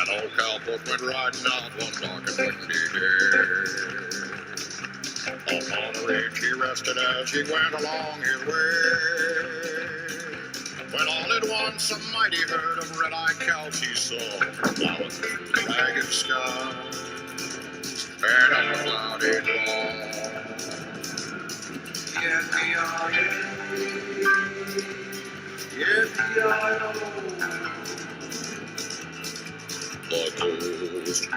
An old cowboy went riding out one dark and windy day. Upon a ridge he rested as he went along his way. When all at once a mighty herd of red-eyed cows he saw, plowing through the ragged skies and up a cloudy dawn. The ghost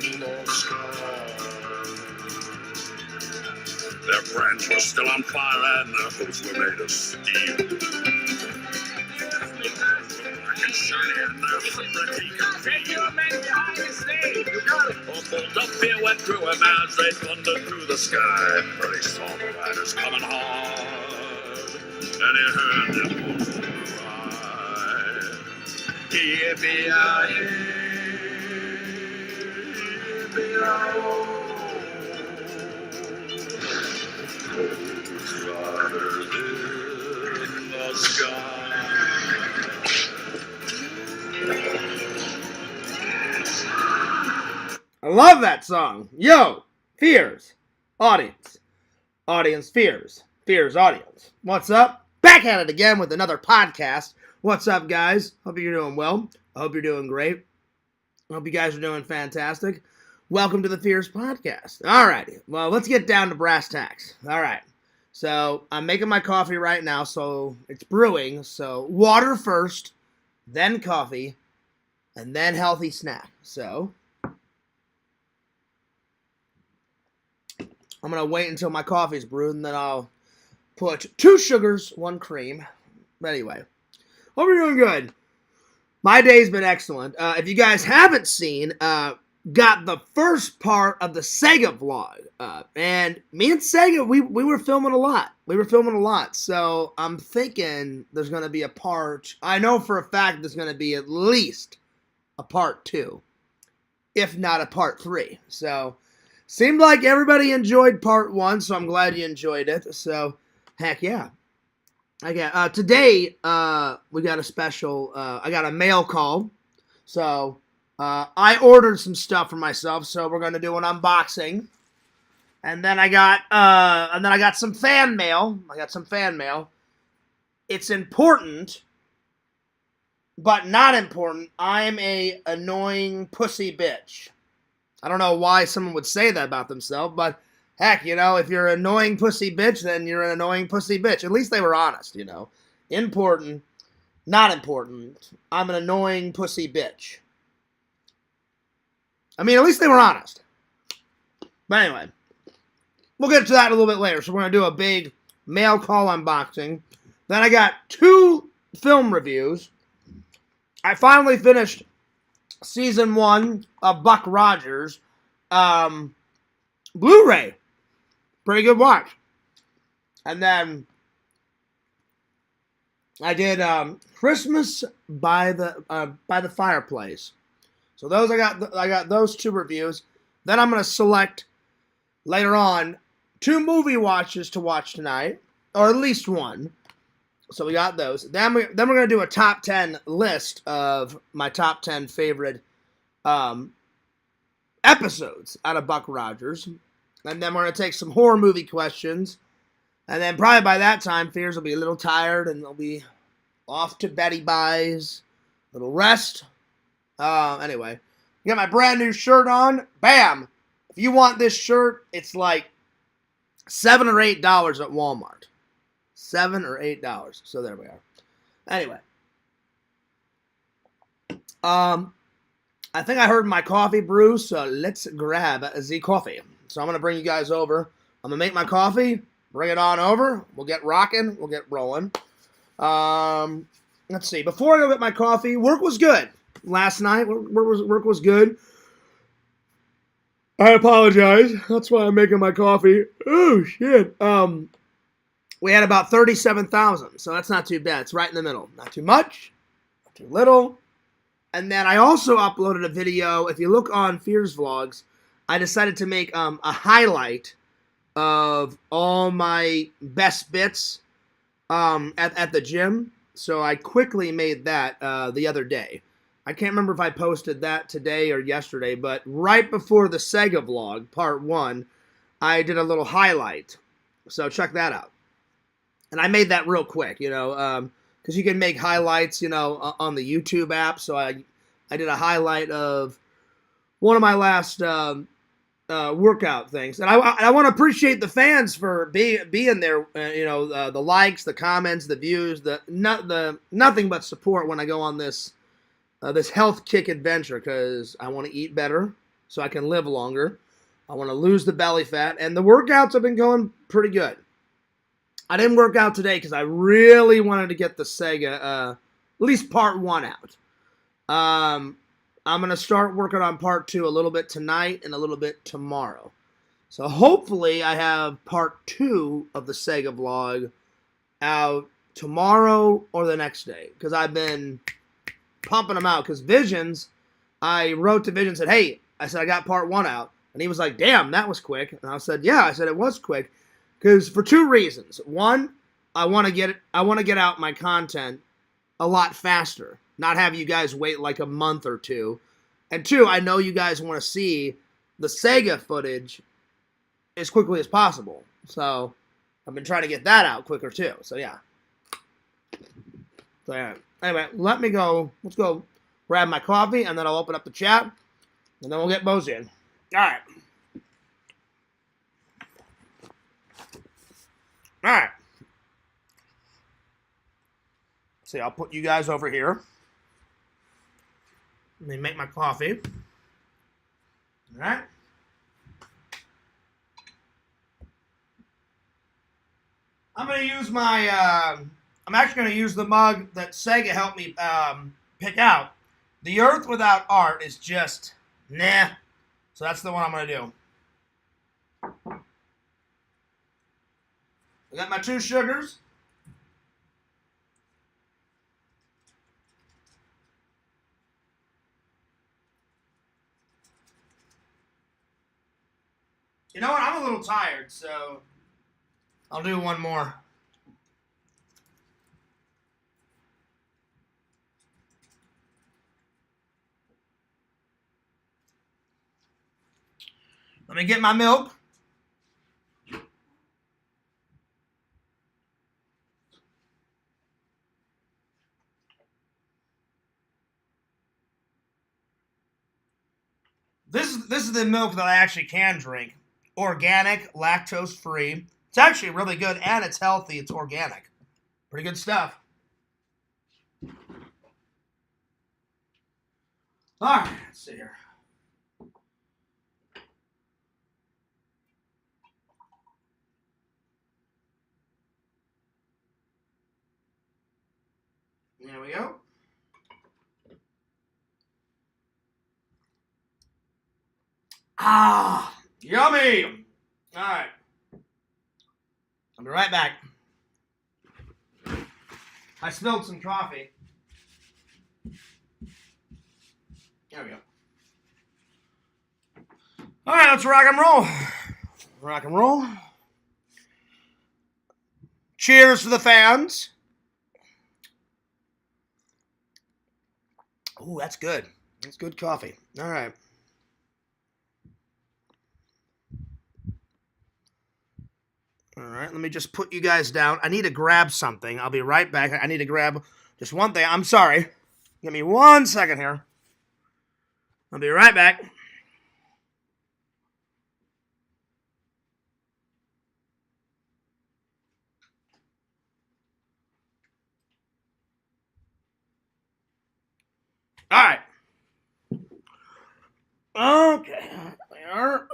in the sky. Their brands were still on fire and their hooves were made of steel. Black and shiny and their footprint he could feel. A bolt of fear went through him as they thundered through the sky. For he saw the riders coming hard, and he heard them cry, yippee-yi-yi, yippee-yi-oh. Riders in the sky. I love that song. Yo, fears, audience. Audience fears. Fears, audience. What's up? Back at it again with another podcast. What's up, guys? Hope you're doing well. I hope you're doing great. I hope you guys are doing fantastic. Welcome to the Fears Podcast. Alrighty, well, let's get down to brass tacks. Alright, so I'm making my coffee right now, so it's brewing. So water first, then coffee, and then healthy snack. So I'm going to wait until my coffee's brewed, and then I'll put 2 sugars, 1 cream. But anyway, hope you're doing good. My day's been excellent. If you guys haven't seen, got the first part of the Sega vlog. And me and Sega, we were filming a lot. So I'm thinking there's going to be a part. I know for a fact there's going to be at least a part 2, if not a part 3. So seemed like everybody enjoyed part 1, so I'm glad you enjoyed it. So heck yeah. Today, we got a special, I got a mail call. So I ordered some stuff for myself, so we're gonna do an unboxing. And then I got some fan mail. It's important, but not important. I'm a annoying pussy bitch. I don't know why someone would say that about themselves, but heck, if you're an annoying pussy bitch, then you're an annoying pussy bitch. At least they were honest, Important, not important. I'm an annoying pussy bitch. I mean, at least they were honest. But anyway, we'll get to that a little bit later. So we're going to do a big mail call unboxing. Then I got 2 film reviews. I finally finished season 1 of Buck Rogers. Blu-ray. Pretty good watch. And then I did Christmas by the Fireplace. So those I got those 2 reviews. Then I'm going to select later on 2 movie watches to watch tonight, or at least 1. So we got those. Then we're going to do a top 10 list of my top 10 favorite episodes out of Buck Rogers. And then we're going to take some horror movie questions. And then probably by that time, Fears will be a little tired and they'll be off to Betty Buys. Little rest. Anyway, I got my brand new shirt on. Bam! If you want this shirt, it's like $7 or $8 at Walmart. $7 or $8. So there we are. Anyway. I think I heard my coffee brew, so let's grab the coffee. So I'm going to bring you guys over. I'm going to make my coffee. Bring it on over. We'll get rocking. We'll get rolling. Let's see. Before I go get my coffee, work was good. Last night, work was good. I apologize. That's why I'm making my coffee. Oh, shit. We had about 37,000, so that's not too bad. It's right in the middle. Not too much, not too little. And then I also uploaded a video. If you look on Fears Vlogs, I decided to make a highlight of all my best bits at the gym. So I quickly made that the other day. I can't remember if I posted that today or yesterday, but right before the Sega vlog, part 1, I did a little highlight. So check that out. And I made that real quick, you know, because you can make highlights, you know, on the YouTube app. So I did a highlight of one of my last workout things, and I want to appreciate the fans for being there. You know, the likes, the comments, the views, the nothing but support when I go on this this health kick adventure, because I want to eat better so I can live longer. I want to lose the belly fat, and the workouts have been going pretty good. I didn't work out today because I really wanted to get the Sega, at least part 1 out. I'm going to start working on part 2 a little bit tonight and a little bit tomorrow. So hopefully I have part 2 of the Sega vlog out tomorrow or the next day, because I've been pumping them out. Because Visions, I wrote to Visions and said, hey, I said I got part 1 out. And he was like, damn, that was quick. And I said, yeah, I said it was quick. Because for 2 reasons. One, I want to get out my content a lot faster. Not have you guys wait like a month or 2. And 2, I know you guys want to see the Sega footage as quickly as possible. So I've been trying to get that out quicker too. So yeah. So yeah. Anyway, let's go grab my coffee, and then I'll open up the chat, and then we'll get Bozy in. Alright. Alright. See, I'll put you guys over here. Let me make my coffee. Alright. I'm going to use my, I'm actually going to use the mug that Sega helped me pick out. The Earth Without Art is just, nah. So that's the one I'm going to do. I got my 2 sugars. You know what? I'm a little tired, so I'll do one more. Let me get my milk. This is the milk that I actually can drink. Organic, lactose-free. It's actually really good, and it's healthy. It's organic. Pretty good stuff. All right, let's see here. There we go. Ah, yummy. All right. I'll be right back. I spilled some coffee. There we go. All right, let's rock and roll. Rock and roll. Cheers to the fans. Ooh, that's good. That's good coffee. All right. All right, let me just put you guys down. I need to grab something. I'll be right back. I need to grab just one thing. I'm sorry. Give me 1 second here. I'll be right back. All right. Okay. There.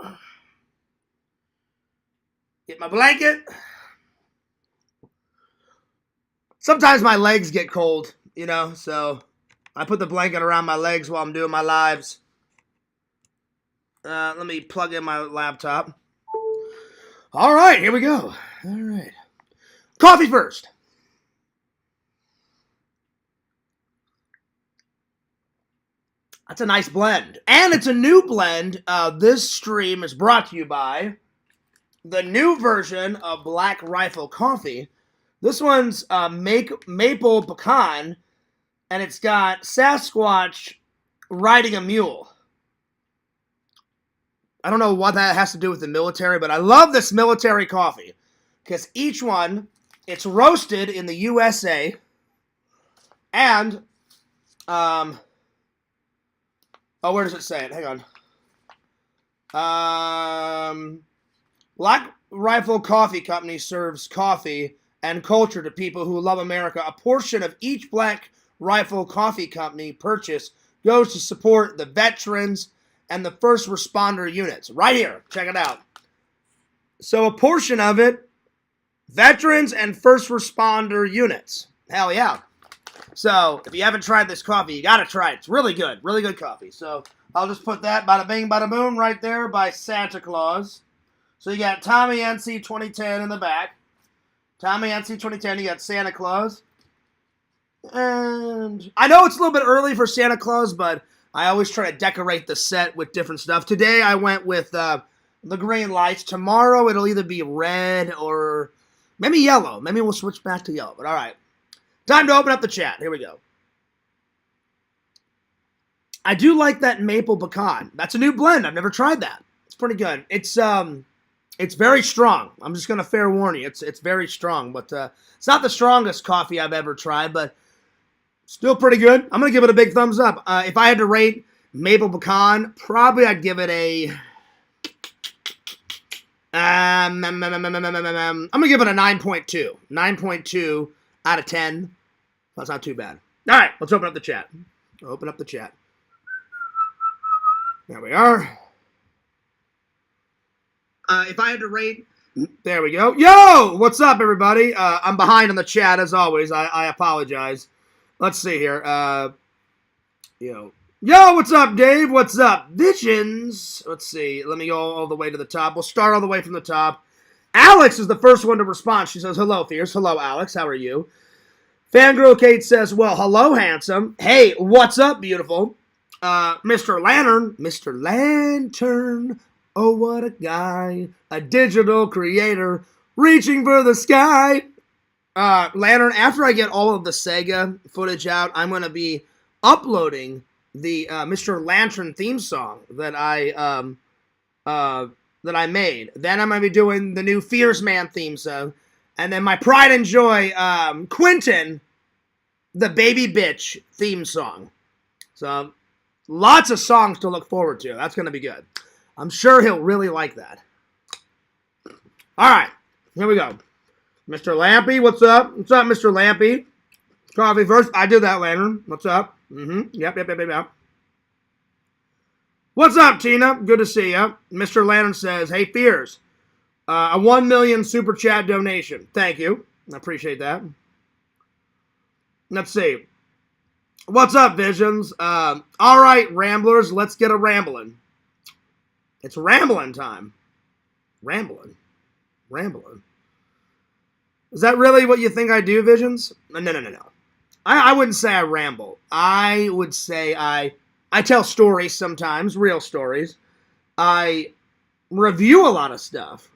Get my blanket. Sometimes my legs get cold, you know, so I put the blanket around my legs while I'm doing my lives. Let me plug in my laptop. All right, here we go. All right. Coffee first. That's a nice blend. And it's a new blend. This stream is brought to you by the new version of Black Rifle Coffee. This one's maple pecan, and it's got Sasquatch riding a mule. I don't know what that has to do with the military, but I love this military coffee. Because each one, it's roasted in the USA. And, oh, where does it say it? Hang on. Black Rifle Coffee Company serves coffee and culture to people who love America. A portion of each Black Rifle Coffee Company purchase goes to support the veterans and the first responder units. Right here. Check it out. So a portion of it, veterans and first responder units. Hell yeah. So if you haven't tried this coffee, you got to try it. It's really good. Really good coffee. So I'll just put that bada bing, bada boom right there by Santa Claus. So you got Tommy NC 2010 in the back. Tommy NC 2010, you got Santa Claus. And I know it's a little bit early for Santa Claus, but I always try to decorate the set with different stuff. Today I went with the green lights. Tomorrow it'll either be red or maybe yellow. Maybe we'll switch back to yellow, but all right. Time to open up the chat. Here we go. I do like that maple pecan. That's a new blend. I've never tried that. It's pretty good. It's very strong. I'm just gonna fair warn you. It's very strong, but it's not the strongest coffee I've ever tried, but still pretty good. I'm gonna give it a big thumbs up. If I had to rate maple pecan, probably I'd give it a. I'm gonna give it a 9.2. 9.2 out of 10. That's not too bad. All right, let's open up the chat. Open up the chat. There we are. If I had to rate, there we go. Yo, what's up, everybody? I'm behind on the chat as always. I apologize. Let's see here. Yo, what's up, Dave? What's up, Visions? Let's see. Let me go all the way to the top. We'll start all the way from the top. Alex is the first one to respond. She says, "Hello, Fierce." Hello, Alex. How are you? Fangirl Kate says, "Well, hello, handsome." Hey, what's up, beautiful? Mr. Lantern. Oh, what a guy. A digital creator reaching for the sky. Lantern, after I get all of the Sega footage out, I'm going to be uploading the Mr. Lantern theme song that I made. Then I'm going to be doing the new Fierce Man theme song. And then my pride and joy, Quentin, the baby bitch theme song. So lots of songs to look forward to. That's going to be good. I'm sure he'll really like that. All right, here we go. Mr. Lampy, what's up? What's up, Mr. Lampy? Coffee first. I did that, Lantern. What's up? Yep. What's up, Tina? Good to see you. Mr. Lantern says, "Hey, Fears, a 1 million super chat donation. Thank you. I appreciate that." Let's see. What's up, Visions? All right, Ramblers, let's get a rambling. It's rambling time. Rambling. Is that really what you think I do, Visions? No. I wouldn't say I ramble. I would say I tell stories sometimes, real stories. I review a lot of stuff.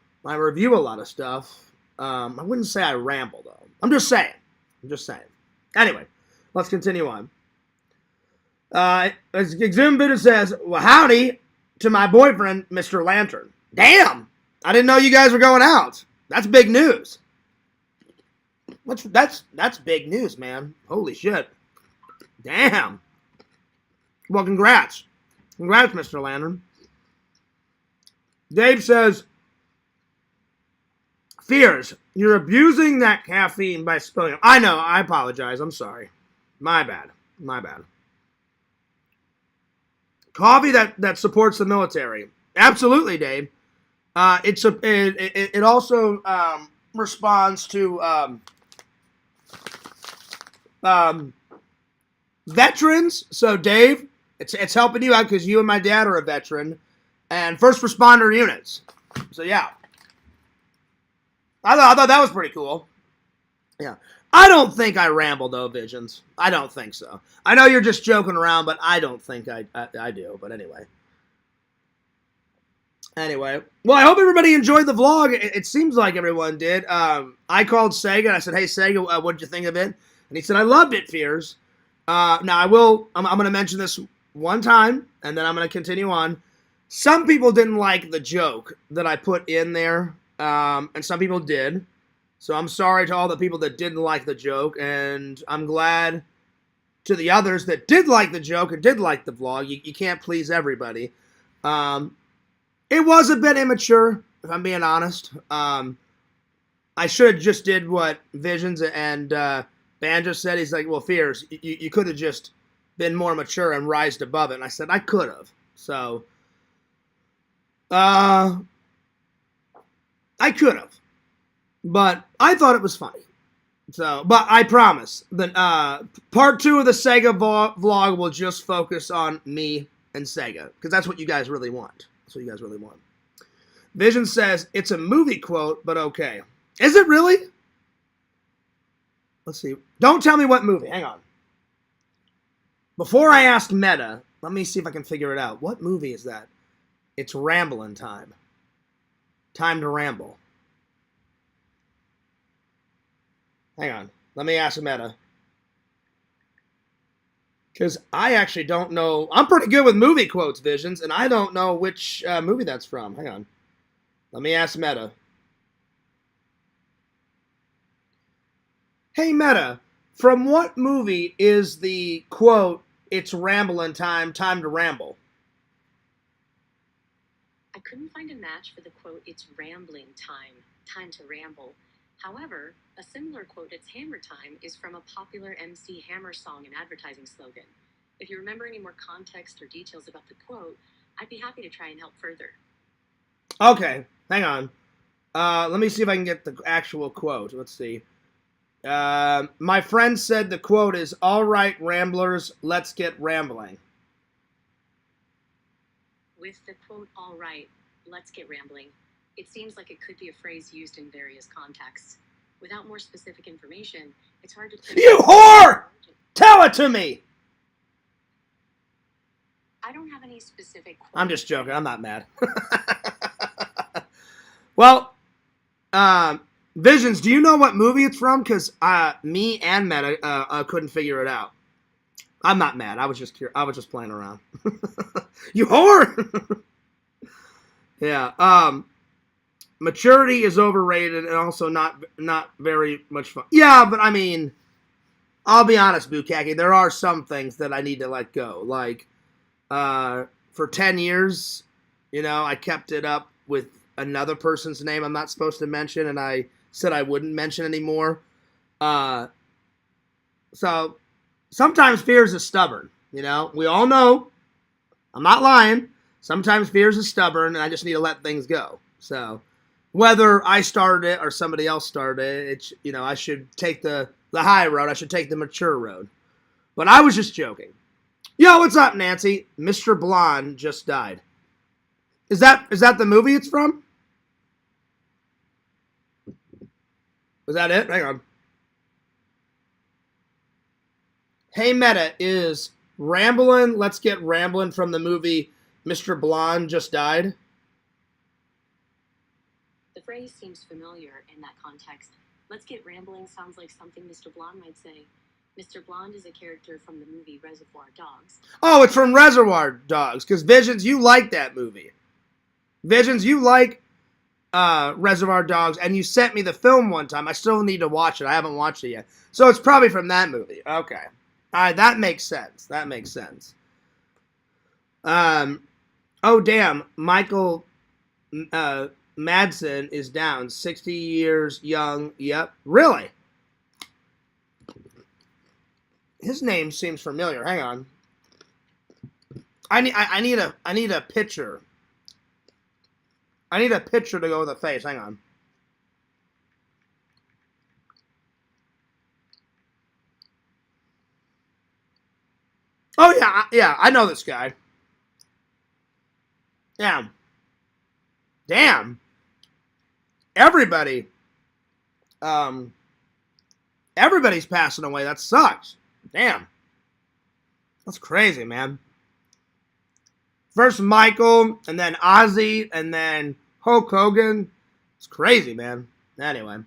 I wouldn't say I ramble, though. I'm just saying. Anyway, let's continue on. As Exhumbitter says, "Well, howdy to my boyfriend, Mr. Lantern." Damn! I didn't know you guys were going out. That's big news. That's big news, man. Holy shit. Damn. Well, congrats. Congrats, Mr. Lantern. Dave says, "Fears, you're abusing that caffeine by spilling it." I know. I apologize. I'm sorry. My bad. Coffee that supports the military. Absolutely, Dave. It also responds to veterans. So, Dave, it's helping you out because you and my dad are a veteran, and first responder units. So, yeah. I thought that was pretty cool. Yeah. I don't think I ramble, though, Visions. I don't think so. I know you're just joking around, but I don't think I do. But anyway. Well, I hope everybody enjoyed the vlog. It seems like everyone did. I called Sega, and I said, "Hey, Sega, what did you think of it?" And he said, "I loved it, Fears." Now, I'm going to mention this one time, and then I'm going to continue on. Some people didn't like the joke that I put in there, and some people did. So I'm sorry to all the people that didn't like the joke, and I'm glad to the others that did like the joke and did like the vlog. You can't please everybody. It was a bit immature, if I'm being honest. I should have just did what Visions and Banjo said. He's like, well, Fears, you could have just been more mature and rised above it. And I said, I could have. So, I could have. But I thought it was funny. So, but I promise that part 2 of the Sega vlog will just focus on me and Sega. Because that's what you guys really want. That's what you guys really want. Vision says, it's a movie quote, but okay. Is it really? Let's see. Don't tell me what movie. Hang on. Before I ask Meta, let me see if I can figure it out. What movie is that? It's Ramblin' Time. Time to Ramble. Hang on. Let me ask Meta. Because I actually don't know. I'm pretty good with movie quotes, Visions, and I don't know which movie that's from. Hang on. Let me ask Meta. Hey, Meta, from what movie is the quote, it's ramblin' time, time to ramble? I couldn't find a match for the quote, it's rambling time, time to ramble. However, a similar quote, it's hammer time, is from a popular MC Hammer song and advertising slogan. If you remember any more context or details about the quote, I'd be happy to try and help further. Okay, hang on. Let me see if I can get the actual quote. Let's see. My friend said the quote is, all right, ramblers, let's get rambling. With the quote, all right, let's get rambling, it seems like it could be a phrase used in various contexts. Without more specific information, it's hard to... You whore! Tell it to me! I don't have any specific quote. I'm just joking. I'm not mad. Well, Visions, do you know what movie it's from? Because me and Meta couldn't figure it out. I'm not mad. I was just curious. I was just playing around. You whore! Yeah. Maturity is overrated and also not very much fun. Yeah, but I mean, I'll be honest, Bukaki. There are some things that I need to let go. Like, for 10 years, I kept it up with another person's name I'm not supposed to mention, and I said I wouldn't mention anymore. So sometimes Fears is stubborn. We all know. I'm not lying. Sometimes Fears is stubborn, and I just need to let things go. So whether I started it or somebody else started it, I should take the high road. I should take the mature road. But I was just joking. Yo, what's up, Nancy? Mr. Blonde just died. Is that the movie it's from? Was that it? Hang on. Hey, Meta, is Ramblin', Let's Get Ramblin' from the movie Mr. Blonde Just Died? The phrase seems familiar in that context. Let's get rambling sounds like something Mr. Blonde might say. Mr. Blonde is a character from the movie Reservoir Dogs. Oh, it's from Reservoir Dogs, because Visions, you like that movie. Visions, you like Reservoir Dogs, and you sent me the film one time. I still need to watch it. I haven't watched it yet. So it's probably from that movie. Okay. All right, that makes sense. That makes sense. Oh, damn. Michael Madsen is down. 60 years young. Yep. Really? His name seems familiar. Hang on. I need a picture. I need a picture to go with the face. Hang on. Oh yeah, I know this guy. Damn. Everybody. Everybody's passing away. That sucks. Damn. That's crazy, man. First Michael, and then Ozzy, and then Hulk Hogan. It's crazy, man. Anyway.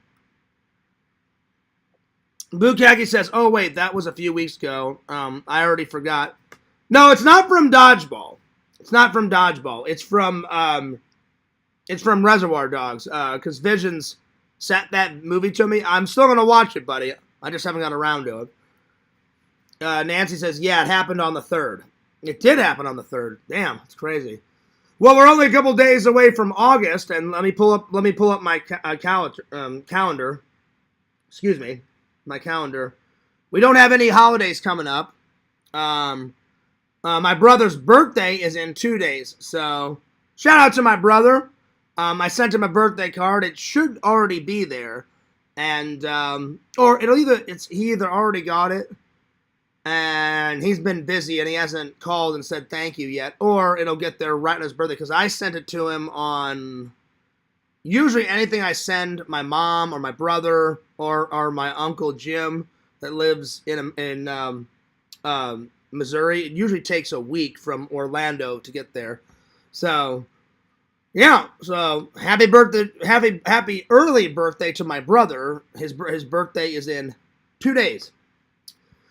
Bukaki says, oh, wait, that was a few weeks ago. I already forgot No, it's not from Dodgeball. It's not from Dodgeball. It's from Reservoir Dogs. Because Visions sent that movie to me. I'm still gonna watch it, buddy. I just haven't got around to it. Nancy says, yeah, it happened on the 3rd. It did happen on the 3rd. Damn, it's crazy. Well, we're only a couple days away from August, and let me pull up my calendar. Excuse me, my calendar. We don't have any holidays coming up. My brother's birthday is in 2 days, so shout out to my brother. I sent him a birthday card. It should already be there, and or he either already got it, and he's been busy and he hasn't called and said thank you yet, or it'll get there right on his birthday, because I sent it to him on, usually anything I send my mom or my brother or my uncle Jim that lives in Missouri, it usually takes a week from Orlando to get there. So yeah, so happy early birthday to my brother. His birthday is in 2 days.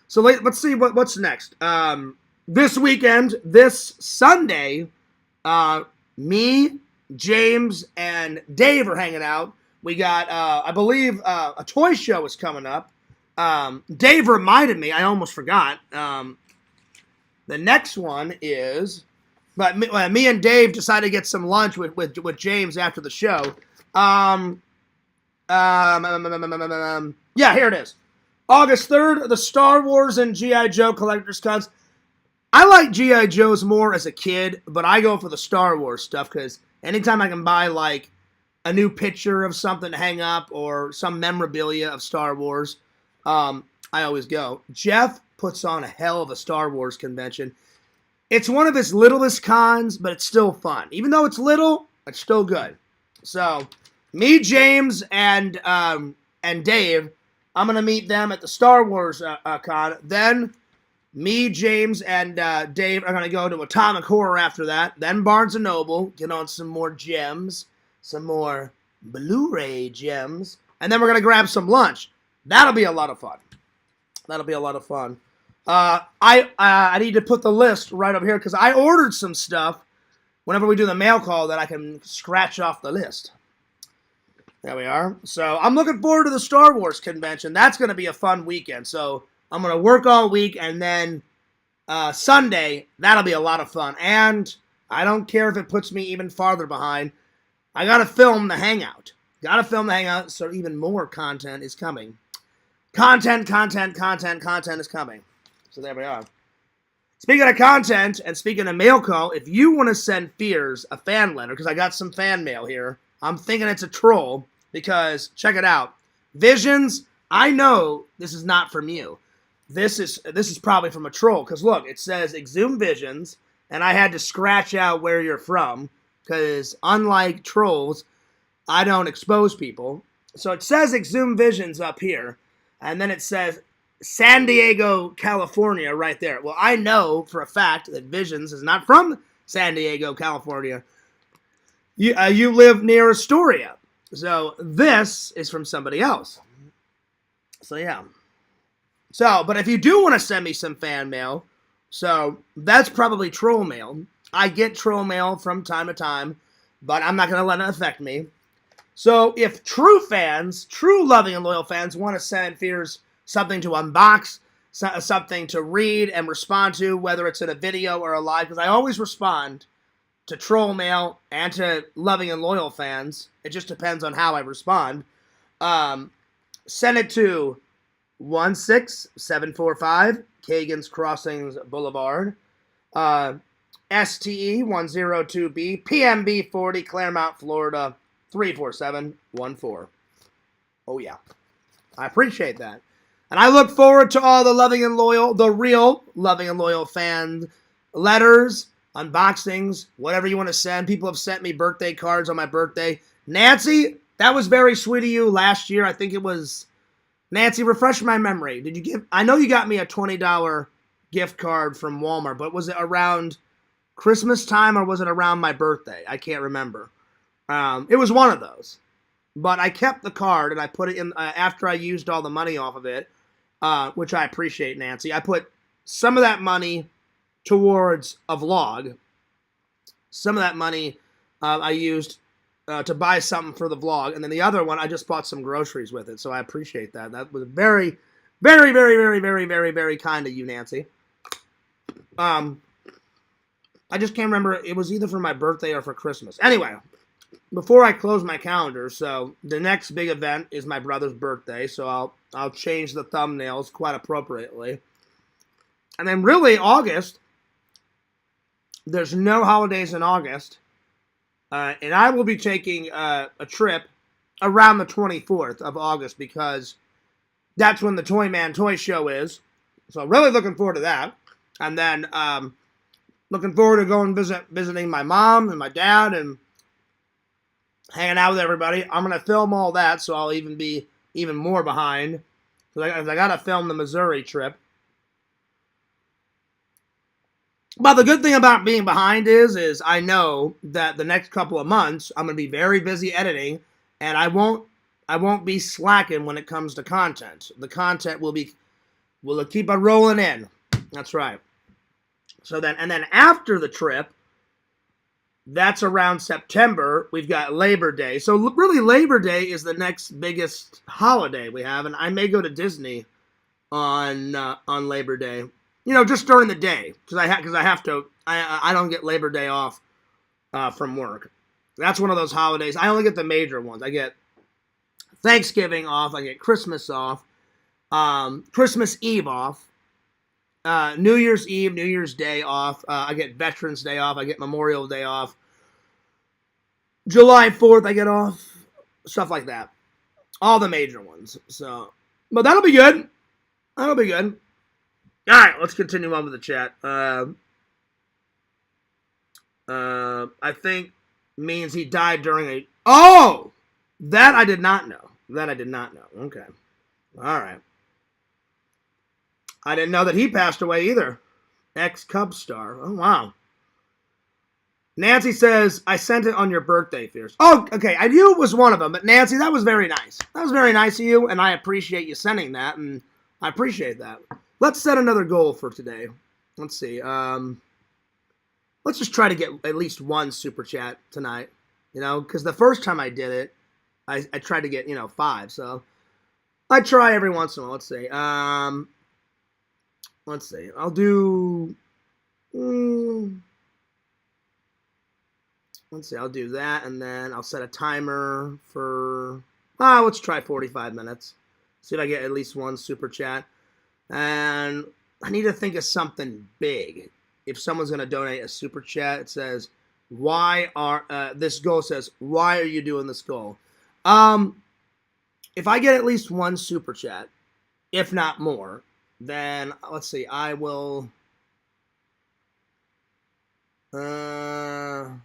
So let's see what's next. This weekend, this Sunday, me, James, and Dave are hanging out. We got, I believe, a toy show is coming up. Dave reminded me. I almost forgot. The next one is, but me and Dave decided to get some lunch with James after the show. Yeah, here it is. August 3rd, the Star Wars and G.I. Joe Collector's Cuts. I like G.I. Joes more as a kid, but I go for the Star Wars stuff because anytime I can buy, like, a new picture of something to hang up or some memorabilia of Star Wars, I always go. Jeff puts on a hell of a Star Wars convention. It's one of his littlest cons, but it's still fun. Even though it's little, it's still good. So, me, James, and Dave, I'm going to meet them at the Star Wars con. Then, me, James, and Dave are going to go to Atomic Horror after that. Then Barnes & Noble, get on some more gems, some more Blu-ray gems. And then we're going to grab some lunch. That'll be a lot of fun. I need to put the list right up here because I ordered some stuff whenever we do the mail call that I can scratch off the list. There we are. So I'm looking forward to the Star Wars convention. That's going to be a fun weekend. So I'm going to work all week, and then Sunday, that'll be a lot of fun. And I don't care if it puts me even farther behind. I got to film the Hangout. So even more content is coming. Content is coming. So there we are. Speaking of content and speaking of mail call, if you want to send Fears a fan letter, because I got some fan mail here, I'm thinking it's a troll, because check it out. Visions, I know this is not from you. This is probably from a troll, because look, it says Exhumed Visions, and I had to scratch out where you're from, because unlike trolls, I don't expose people. So it says Exhumed Visions up here, and then it says San Diego, California right there. Well, I know for a fact that Visions is not from San Diego, California. You live near Astoria. So this is from somebody else. So yeah. So, but if you do want to send me some fan mail, so that's probably troll mail. I get troll mail from time to time, but I'm not going to let it affect me. So if true fans, true loving and loyal fans want to send Fears something to unbox, something to read and respond to, whether it's in a video or a live, because I always respond to troll mail and to loving and loyal fans. It just depends on how I respond. Send it to 16745 Kagan's Crossings Boulevard, STE 102B, PMB 40, Claremont, Florida 34714. Oh yeah, I appreciate that. And I look forward to all the loving and loyal, the real loving and loyal fan letters, unboxings, whatever you want to send. People have sent me birthday cards on my birthday. Nancy, that was very sweet of you last year. I think it was, Nancy, refresh my memory. Did you give, I know you got me a $20 gift card from Walmart, but was it around Christmas time or was it around my birthday? I can't remember. It was one of those. But I kept the card and I put it in after I used all the money off of it, which I appreciate, Nancy. I put some of that money towards a vlog. Some of that money I used to buy something for the vlog, and then the other one I just bought some groceries with it. So I appreciate that. That was very, very, very, very, very, very, very kind of you, Nancy. I just can't remember. It was either for my birthday or for Christmas. Anyway, before I close my calendar, so the next big event is my brother's birthday, so I'll change the thumbnails quite appropriately. And then really August, there's no holidays in August, and I will be taking a trip around the 24th of August because that's when the Toy Man Toy Show is. So really looking forward to that. And then looking forward to going visiting my mom and my dad and hanging out with everybody. I'm going to film all that, so I'll even be even more behind. Because I got to film the Missouri trip. But the good thing about being behind is I know that the next couple of months I'm going to be very busy editing, and I won't be slacking when it comes to content. The content will keep on rolling in. That's right. So then after the trip, that's around September, we've got Labor Day. So really Labor Day is the next biggest holiday we have, and I may go to Disney on Labor Day. You know, just during the day, because I have to. I don't get Labor Day off from work. That's one of those holidays. I only get the major ones. I get Thanksgiving off. I get Christmas off. Christmas Eve off. New Year's Eve, New Year's Day off. I get Veterans Day off. I get Memorial Day off. July 4th I get off. Stuff like that. All the major ones. So, but that'll be good. That'll be good. All right, let's continue on with the chat. I think means he died during a... Oh! That I did not know. Okay. All right. I didn't know that he passed away either. Ex-Cub star. Oh, wow. Nancy says, I sent it on your birthday, Fierce. Oh, okay. I knew it was one of them, but Nancy, that was very nice. That was very nice of you, and I appreciate you sending that, and I appreciate that. Let's set another goal for today. Let's see. Let's just try to get at least one super chat tonight. You know, because the first time I did it, I tried to get, 5. So I try every once in a while. Let's see. Let's see. I'll do. Let's see. I'll do that, and then I'll set a timer for. Let's try 45 minutes. See if I get at least one super chat. And I need to think of something big. If someone's going to donate a super chat, it says, this goal says, why are you doing this goal? If I get at least one super chat, if not more, then let's see, I will, let's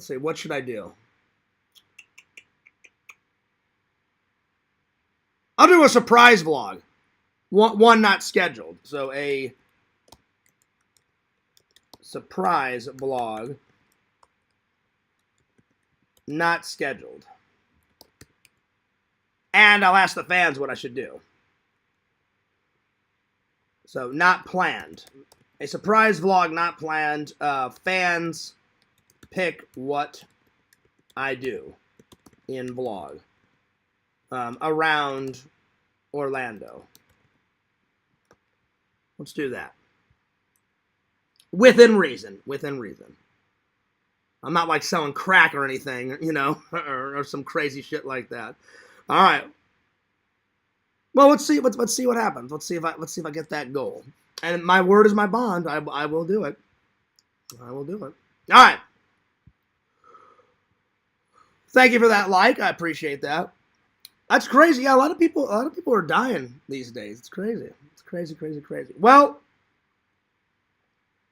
see, what should I do? I'll do a surprise vlog. One not scheduled. So a surprise vlog not scheduled. And I'll ask the fans what I should do. So not planned. A surprise vlog not planned. Fans pick what I do in vlog. Around Orlando. Let's do that. Within reason. I'm not like selling crack or anything, or some crazy shit like that. All right. Well, let's see what happens. Let's see if I get that goal. And my word is my bond. I will do it. All right. Thank you for that like. I appreciate that. That's crazy. Yeah, a lot of people are dying these days. It's crazy. It's crazy. Well,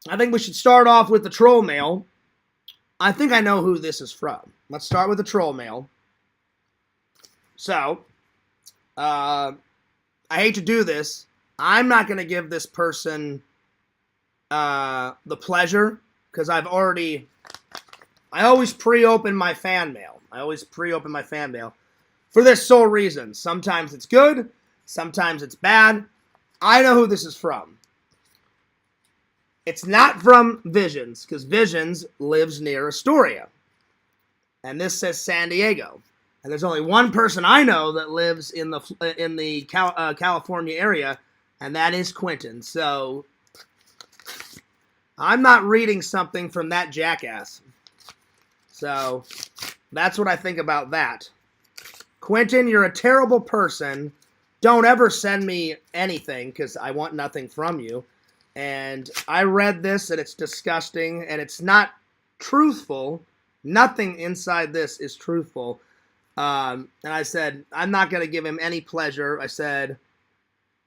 I think we should start off with the troll mail. I think I know who this is from. Let's start with the troll mail. So, I hate to do this. I'm not going to give this person the pleasure because I always pre-open my fan mail. For this sole reason. Sometimes it's good. Sometimes it's bad. I know who this is from. It's not from Visions, because Visions lives near Astoria. And this says San Diego. And there's only one person I know that lives in the California area, and that is Quentin. So I'm not reading something from that jackass. So that's what I think about that. Quentin, you're a terrible person. Don't ever send me anything, because I want nothing from you. And I read this, and it's disgusting, and it's not truthful. Nothing inside this is truthful. And I said, I'm not going to give him any pleasure. I said,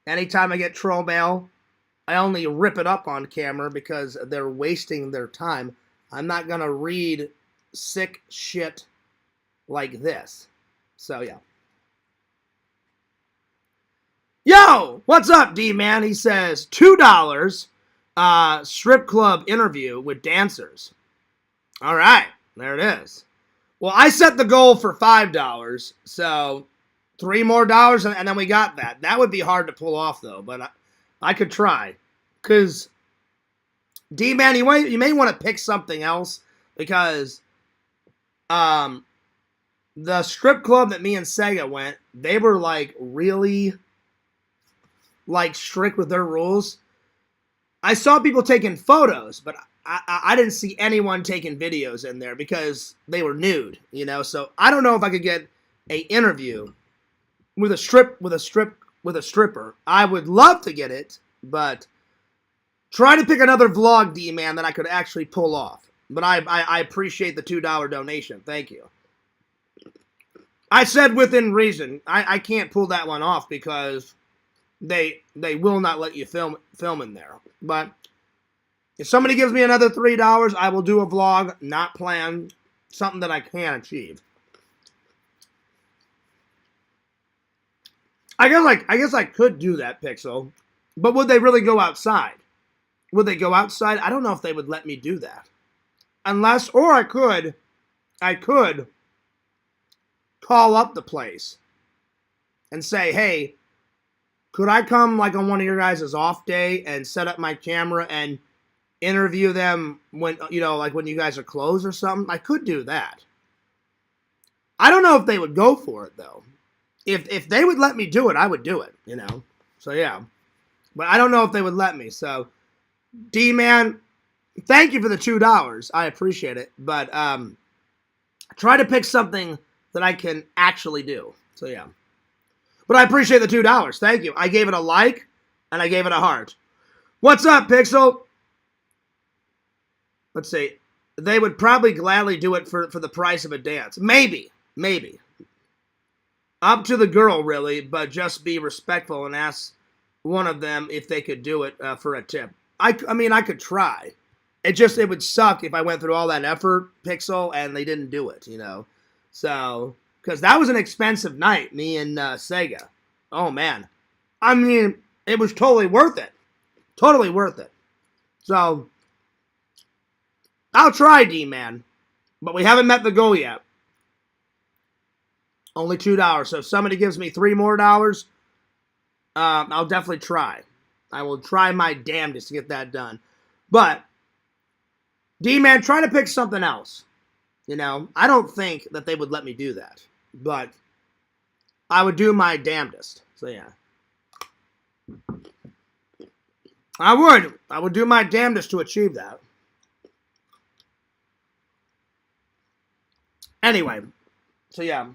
anytime I get troll mail, I only rip it up on camera because they're wasting their time. I'm not going to read sick shit like this. So, yeah. Yo, what's up, D-Man? He says, $2 strip club interview with dancers. All right, there it is. Well, I set the goal for $5, so $3 more, and then we got that. That would be hard to pull off, though, but I could try. Because, D-Man, you may want to pick something else, because the strip club that me and Sega went, they were, like, really, like, strict with their rules. I saw people taking photos, but I didn't see anyone taking videos in there because they were nude, you know. So I don't know if I could get an interview with a stripper. I would love to get it, but try to pick another vlog, D-Man, that I could actually pull off. But I appreciate the $2 donation. Thank you. I said within reason. I can't pull that one off because they will not let you film in there. But if somebody gives me another $3, I will do a vlog, not planned, something that I can achieve. I guess I could do that, Pixel. But would they really go outside? Would they go outside? I don't know if they would let me do that. Unless, or I could call up the place and say, hey, could I come like on one of your guys' off day and set up my camera and interview them when, you know, like when you guys are closed or something? I could do that. I don't know if they would go for it, though. If they would let me do it, I would do it, you know. So, yeah. But I don't know if they would let me. So, D-Man, thank you for the $2. I appreciate it. But try to pick something that I can actually do. So, yeah. But I appreciate the $2. Thank you. I gave it a like, and I gave it a heart. What's up, Pixel? Let's see. They would probably gladly do it for the price of a dance. Maybe. Up to the girl, really, but just be respectful and ask one of them if they could do it for a tip. I mean, I could try. It would suck if I went through all that effort, Pixel, and they didn't do it, you know. So, because that was an expensive night, me and Sega. Oh, man. I mean, it was totally worth it. Totally worth it. So, I'll try, D-Man. But we haven't met the goal yet. Only $2. So if somebody gives me $3 more, I'll definitely try. I will try my damnedest to get that done. But, D-Man, try to pick something else. You know, I don't think that they would let me do that. But I would do my damnedest. So, yeah. I would do my damnedest to achieve that. Anyway, so yeah.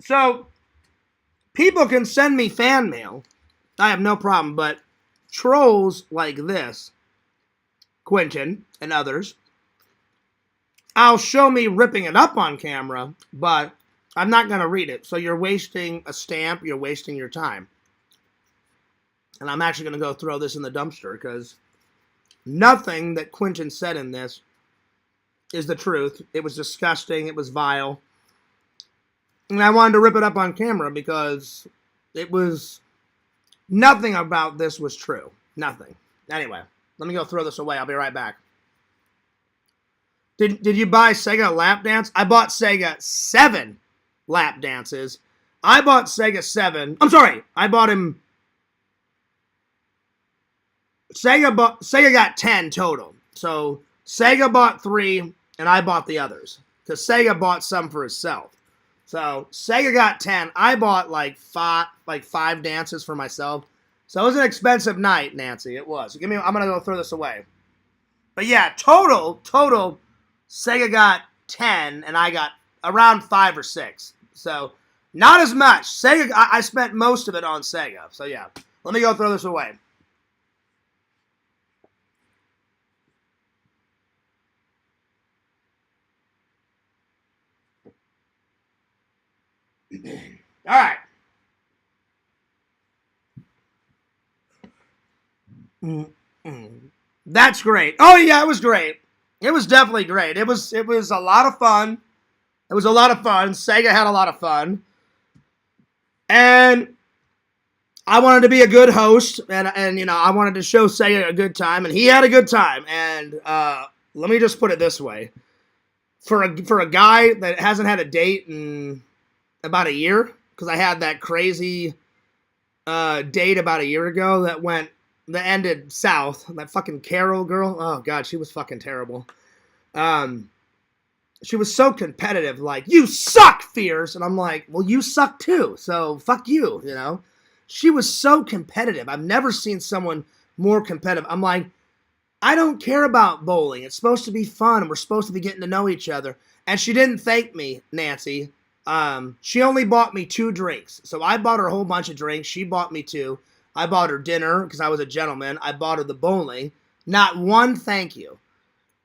So, people can send me fan mail. I have no problem, but trolls like this, Quentin and others, I'll show me ripping it up on camera, but I'm not going to read it. So you're wasting a stamp, you're wasting your time. And I'm actually going to go throw this in the dumpster because nothing that Quentin said in this is the truth. It was disgusting. It was vile. And I wanted to rip it up on camera because it was... Nothing about this was true. Nothing. Anyway, let me go throw this away. I'll be right back. Did you buy Sega a lap dance? I bought Sega 7 lap dances. I bought Sega 7. I'm sorry. I bought him Sega got 10 total. So Sega bought 3 and I bought the others. Because Sega bought some for himself. So Sega got 10. I bought like five dances for myself. So it was an expensive night, Nancy. It was. I'm gonna go throw this away. But yeah, total, Sega got 10 and I got around 5 or 6. So not as much. Sega, I spent most of it on Sega. So yeah, let me go throw this away. All right. That's great. Oh yeah, it was great. It was definitely great. It was a lot of fun. It was a lot of fun. Sega had a lot of fun. And I wanted to be a good host, and you know, I wanted to show Sega a good time, and he had a good time. And let me just put it this way: for a guy that hasn't had a date in about a year, because I had that crazy date about a year ago that ended south. That fucking Carol girl. Oh god, she was fucking terrible. She was so competitive, like, you suck, Fierce. And I'm like, well, you suck too, so fuck you, you know? She was so competitive. I've never seen someone more competitive. I'm like, I don't care about bowling. It's supposed to be fun. We're supposed to be getting to know each other. And she didn't thank me, Nancy. She only bought me 2 drinks. So I bought her a whole bunch of drinks. She bought me 2. I bought her dinner because I was a gentleman. I bought her the bowling. Not one thank you.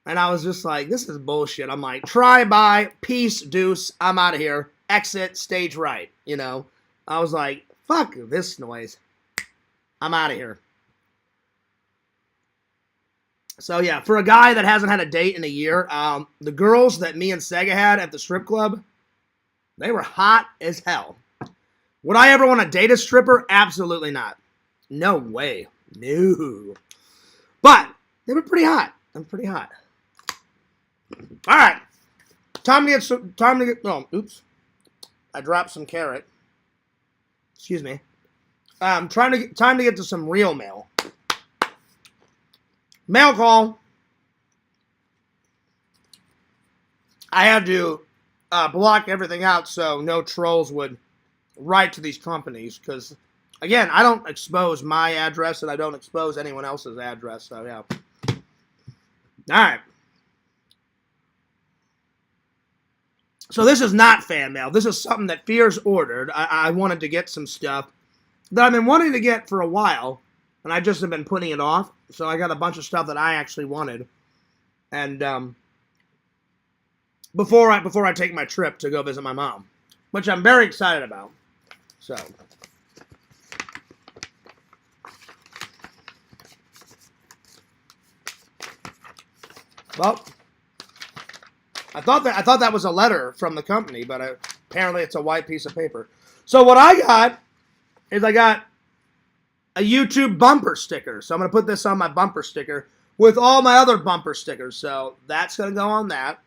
And I was just like, this is bullshit. I'm like, try, bye, peace, deuce, I'm out of here. Exit, stage right, you know. I was like, fuck this noise. I'm out of here. So yeah, for a guy that hasn't had a date in a year, the girls that me and Sega had at the strip club, they were hot as hell. Would I ever want to date a stripper? Absolutely not. No way. No. But they were pretty hot. I'm pretty hot. All right. Time to get. Oh, oops. I dropped some carrot. Excuse me. Time to get to some real mail. Mail call. I had to block everything out so no trolls would write to these companies because, again, I don't expose my address and I don't expose anyone else's address. So yeah. All right. So this is not fan mail. This is something that Fears ordered. I wanted to get some stuff that I've been wanting to get for a while, and I just have been putting it off. So I got a bunch of stuff that I actually wanted. And before I take my trip to go visit my mom, which I'm very excited about. So well, I thought that was a letter from the company, but apparently it's a white piece of paper. So what I got is I got a YouTube bumper sticker. So I'm going to put this on my bumper sticker with all my other bumper stickers. So that's going to go on that.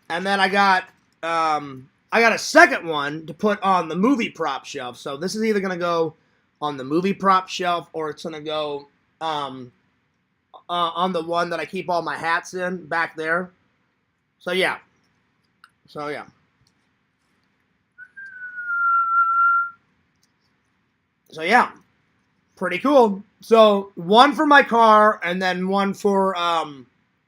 And then I got a second one to put on the movie prop shelf. So this is either going to go on the movie prop shelf or it's going to go on the one that I keep all my hats in back there. So yeah. So yeah. Pretty cool. So one for my car and then one for and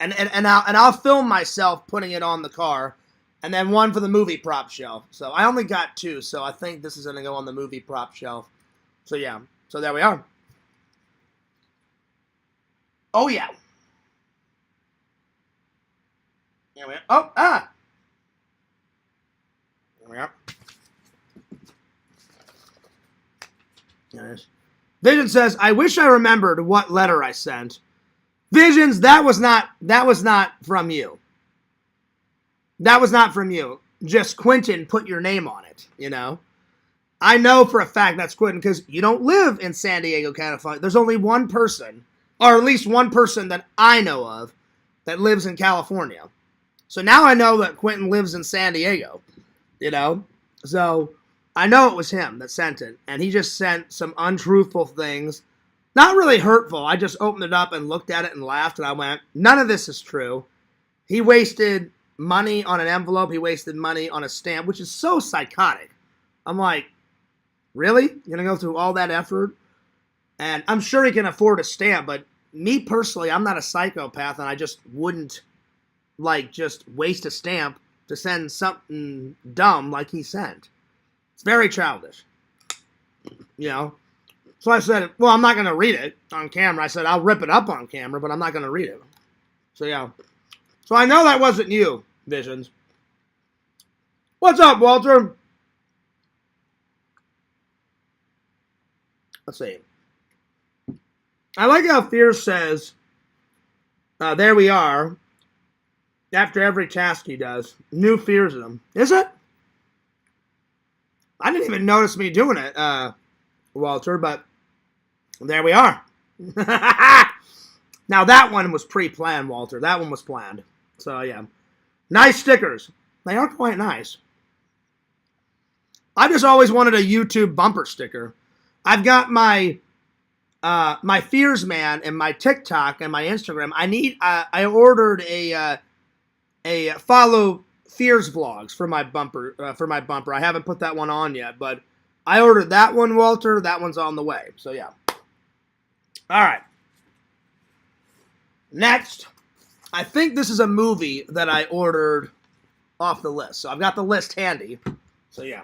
I'll film myself putting it on the car and then one for the movie prop shelf. So I only got 2, so I think this is going to go on the movie prop shelf. So yeah. So there we are. Oh yeah. There we are. There we are. There it is. Vision says, I wish I remembered what letter I sent. Visions, that was not from you. That was not from you. Just Quentin put your name on it, you know. I know for a fact that's Quentin because you don't live in San Diego, California. There's only one person, or at least one person that I know of, that lives in California. So now I know that Quentin lives in San Diego, you know. So I know it was him that sent it, and he just sent some untruthful things Not really hurtful. I just opened it up and looked at it and laughed, and I went, none of this is true. He wasted money on an envelope. He wasted money on a stamp, which is so psychotic. I'm like, really? You're going to go through all that effort? And I'm sure he can afford a stamp, but me personally, I'm not a psychopath, and I just wouldn't, like, just waste a stamp to send something dumb like he sent. It's very childish. You know? So I said, well, I'm not going to read it on camera. I said, I'll rip it up on camera, but I'm not going to read it. So, yeah. So I know that wasn't you, Visions. What's up, Walter? Let's see. I like how Fierce says, there we are. After every task he does. New Fearsism. Is it? I didn't even notice me doing it, Walter, but there we are. Now that one was pre-planned, Walter. That one was planned. So, yeah. Nice stickers. They are quite nice. I just always wanted a YouTube bumper sticker. I've got my my Fears Man and my TikTok and my Instagram. I ordered a follow Fears vlogs for my bumper. I haven't put that one on yet, but I ordered that one, Walter. That one's on the way. So, yeah. All right. Next, I think this is a movie that I ordered off the list. So I've got the list handy. So, yeah.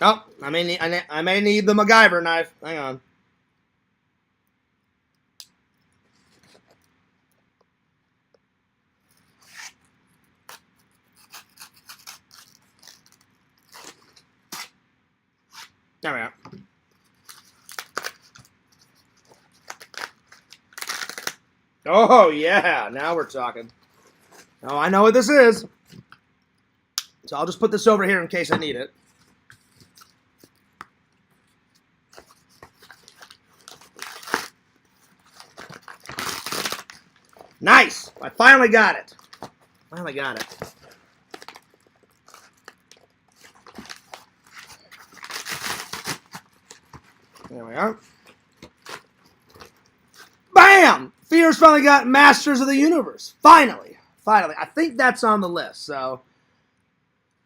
Oh, I may need the MacGyver knife. Hang on. There we are. Oh, yeah. Now we're talking. Oh, I know what this is. So I'll just put this over here in case I need it. Nice! I finally got it. There we are. Bam! Fears finally got Masters of the Universe. Finally. I think that's on the list, so.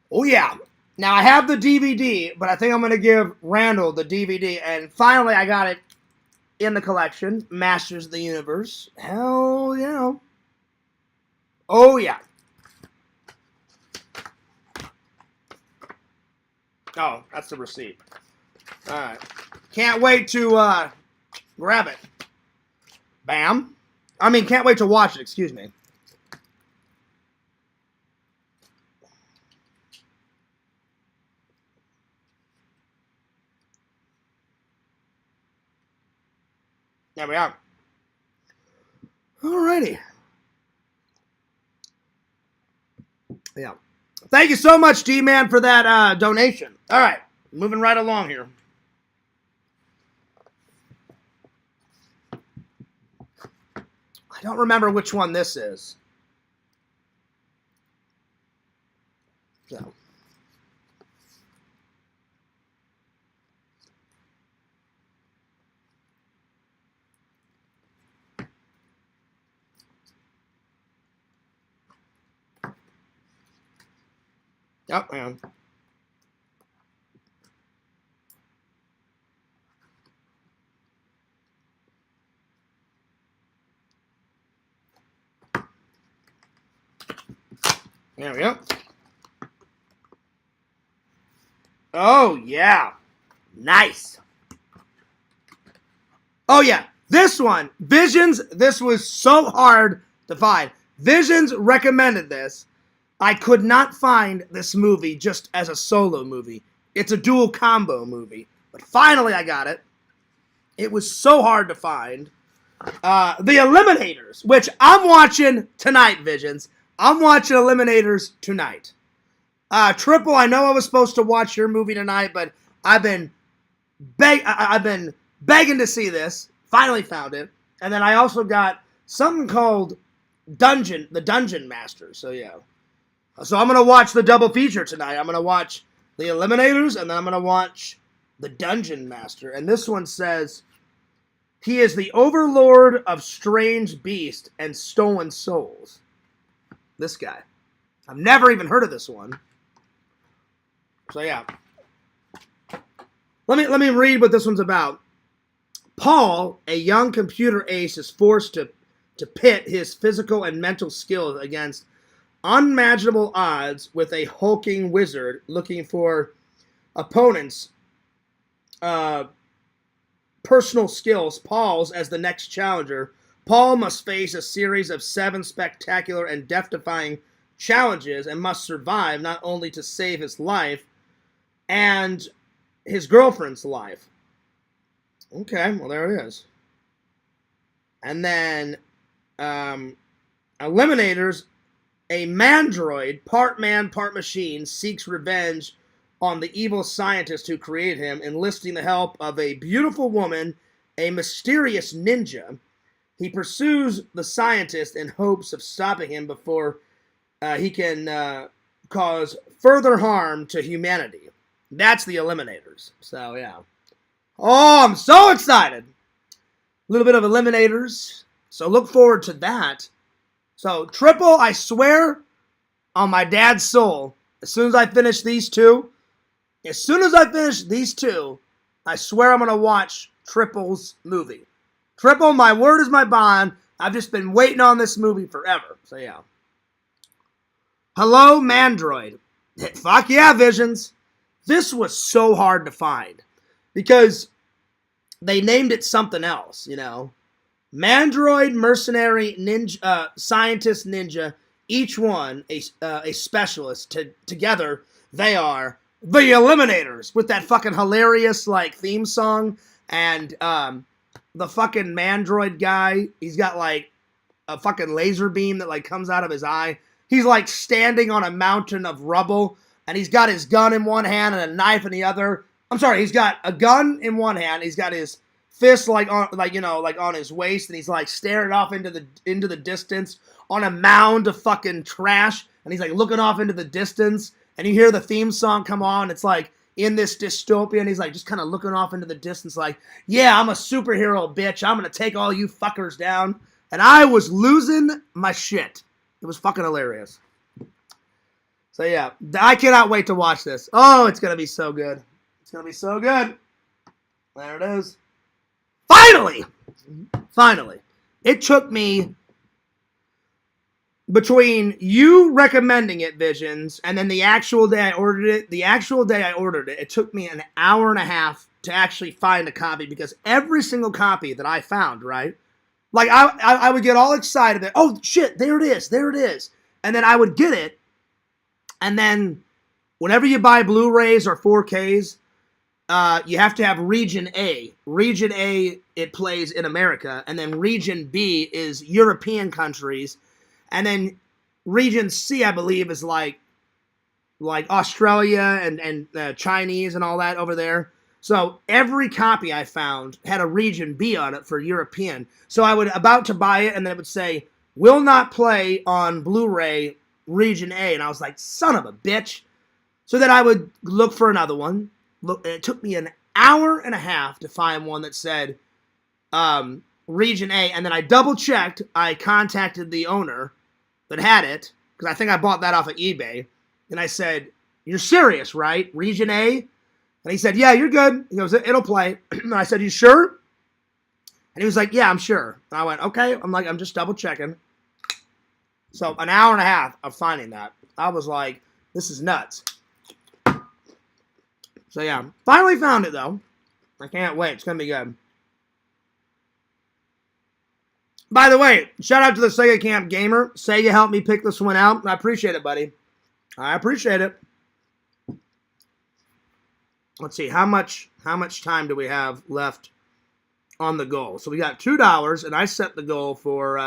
Oh, yeah. Now, I have the DVD, but I think I'm going to give Randall the DVD. And finally, I got it in the collection. Masters of the Universe. Hell yeah. Oh, yeah. Oh, that's the receipt. All right. Can't wait to grab it. Bam. I mean, can't wait to watch it, excuse me. There we are. Alrighty. Yeah. Thank you so much, D-Man, for that donation. All right. Moving right along here. I don't remember which one this is. So. Oh, hang on. There we go. Oh, yeah. Nice. Oh, yeah. This one, Visions, this was so hard to find. Visions recommended this. I could not find this movie just as a solo movie. It's a dual combo movie. But finally I got it. It was so hard to find. The Eliminators, which I'm watching tonight, Visions. I'm watching Eliminators tonight. Triple, I know I was supposed to watch your movie tonight, but I've been begging to see this. Finally found it. And then I also got something called the Dungeon Master. So yeah. So I'm going to watch the double feature tonight. I'm going to watch the Eliminators, and then I'm going to watch the Dungeon Master. And this one says, he is the overlord of strange beasts and stolen souls. This guy. I've never even heard of this one. So yeah. Let me read what this one's about. Paul, a young computer ace, is forced to pit his physical and mental skills against unmanageable odds with a hulking wizard looking for opponents' personal skills. Paul's as the next challenger. Paul must face a series of 7 spectacular and death-defying challenges and must survive not only to save his life and his girlfriend's life. Okay, well, there it is. And then, Eliminators, a mandroid, part man, part machine, seeks revenge on the evil scientist who created him, enlisting the help of a beautiful woman, a mysterious ninja. He pursues the scientist in hopes of stopping him before he can cause further harm to humanity. That's the Eliminators. So, yeah. Oh, I'm so excited. A little bit of Eliminators. So look forward to that. So Triple, I swear on my dad's soul, as soon as I finish these two, I swear I'm going to watch Triple's movie. Triple, my word is my bond. I've just been waiting on this movie forever. So yeah. Hello, Mandroid. Fuck yeah, Visions. This was so hard to find. Because they named it something else, you know. Mandroid, mercenary, ninja, scientist, ninja, each one a specialist. Together, they are the Eliminators with that fucking hilarious like theme song. And the fucking Mandroid guy, he's got like a fucking laser beam that like comes out of his eye. He's like standing on a mountain of rubble, and he's got his gun in one hand and a knife in the other. I'm sorry, he's got a gun in one hand. He's got his fist like on his waist, and he's like staring off into the distance on a mound of fucking trash, and he's like looking off into the distance, and you hear the theme song come on. It's like in this dystopia, and he's like just kind of looking off into the distance, like, yeah, I'm a superhero, bitch. I'm gonna take all you fuckers down. And I was losing my shit. It was fucking hilarious. So yeah, I cannot wait to watch this. Oh, it's gonna be so good. It's going to be so good. There it is. Finally. It took me between you recommending it, Visions, and then the actual day I ordered it. It took me an hour and a half to actually find a copy, because every single copy that I found, right? Like, I would get all excited that, oh, shit, there it is. And then I would get it. And then whenever you buy Blu-rays or 4Ks, you have to have Region A. Region A, it plays in America. And then Region B is European countries. And then Region C, I believe, is like Australia and Chinese and all that over there. So every copy I found had a Region B on it for European. So I would about to buy it, and then it would say, will not play on Blu-ray Region A. And I was like, son of a bitch. So then I would look for another one. Look, it took me an hour and a half to find one that said Region A, and then I double-checked. I contacted the owner that had it, because I think I bought that off of eBay, and I said, you're serious, right? Region A? And he said, yeah, you're good. He goes, it'll play. And I said, you sure? And he was like, yeah, I'm sure. And I went, okay. I'm just double-checking. So an hour and a half of finding that. I was like, this is nuts. So yeah, finally found it though. I can't wait. It's going to be good. By the way, shout out to the Sega Camp Gamer. Sega helped me pick this one out. I appreciate it, buddy. I appreciate it. Let's see, how much time do we have left on the goal? So we got $2, and I set the goal for,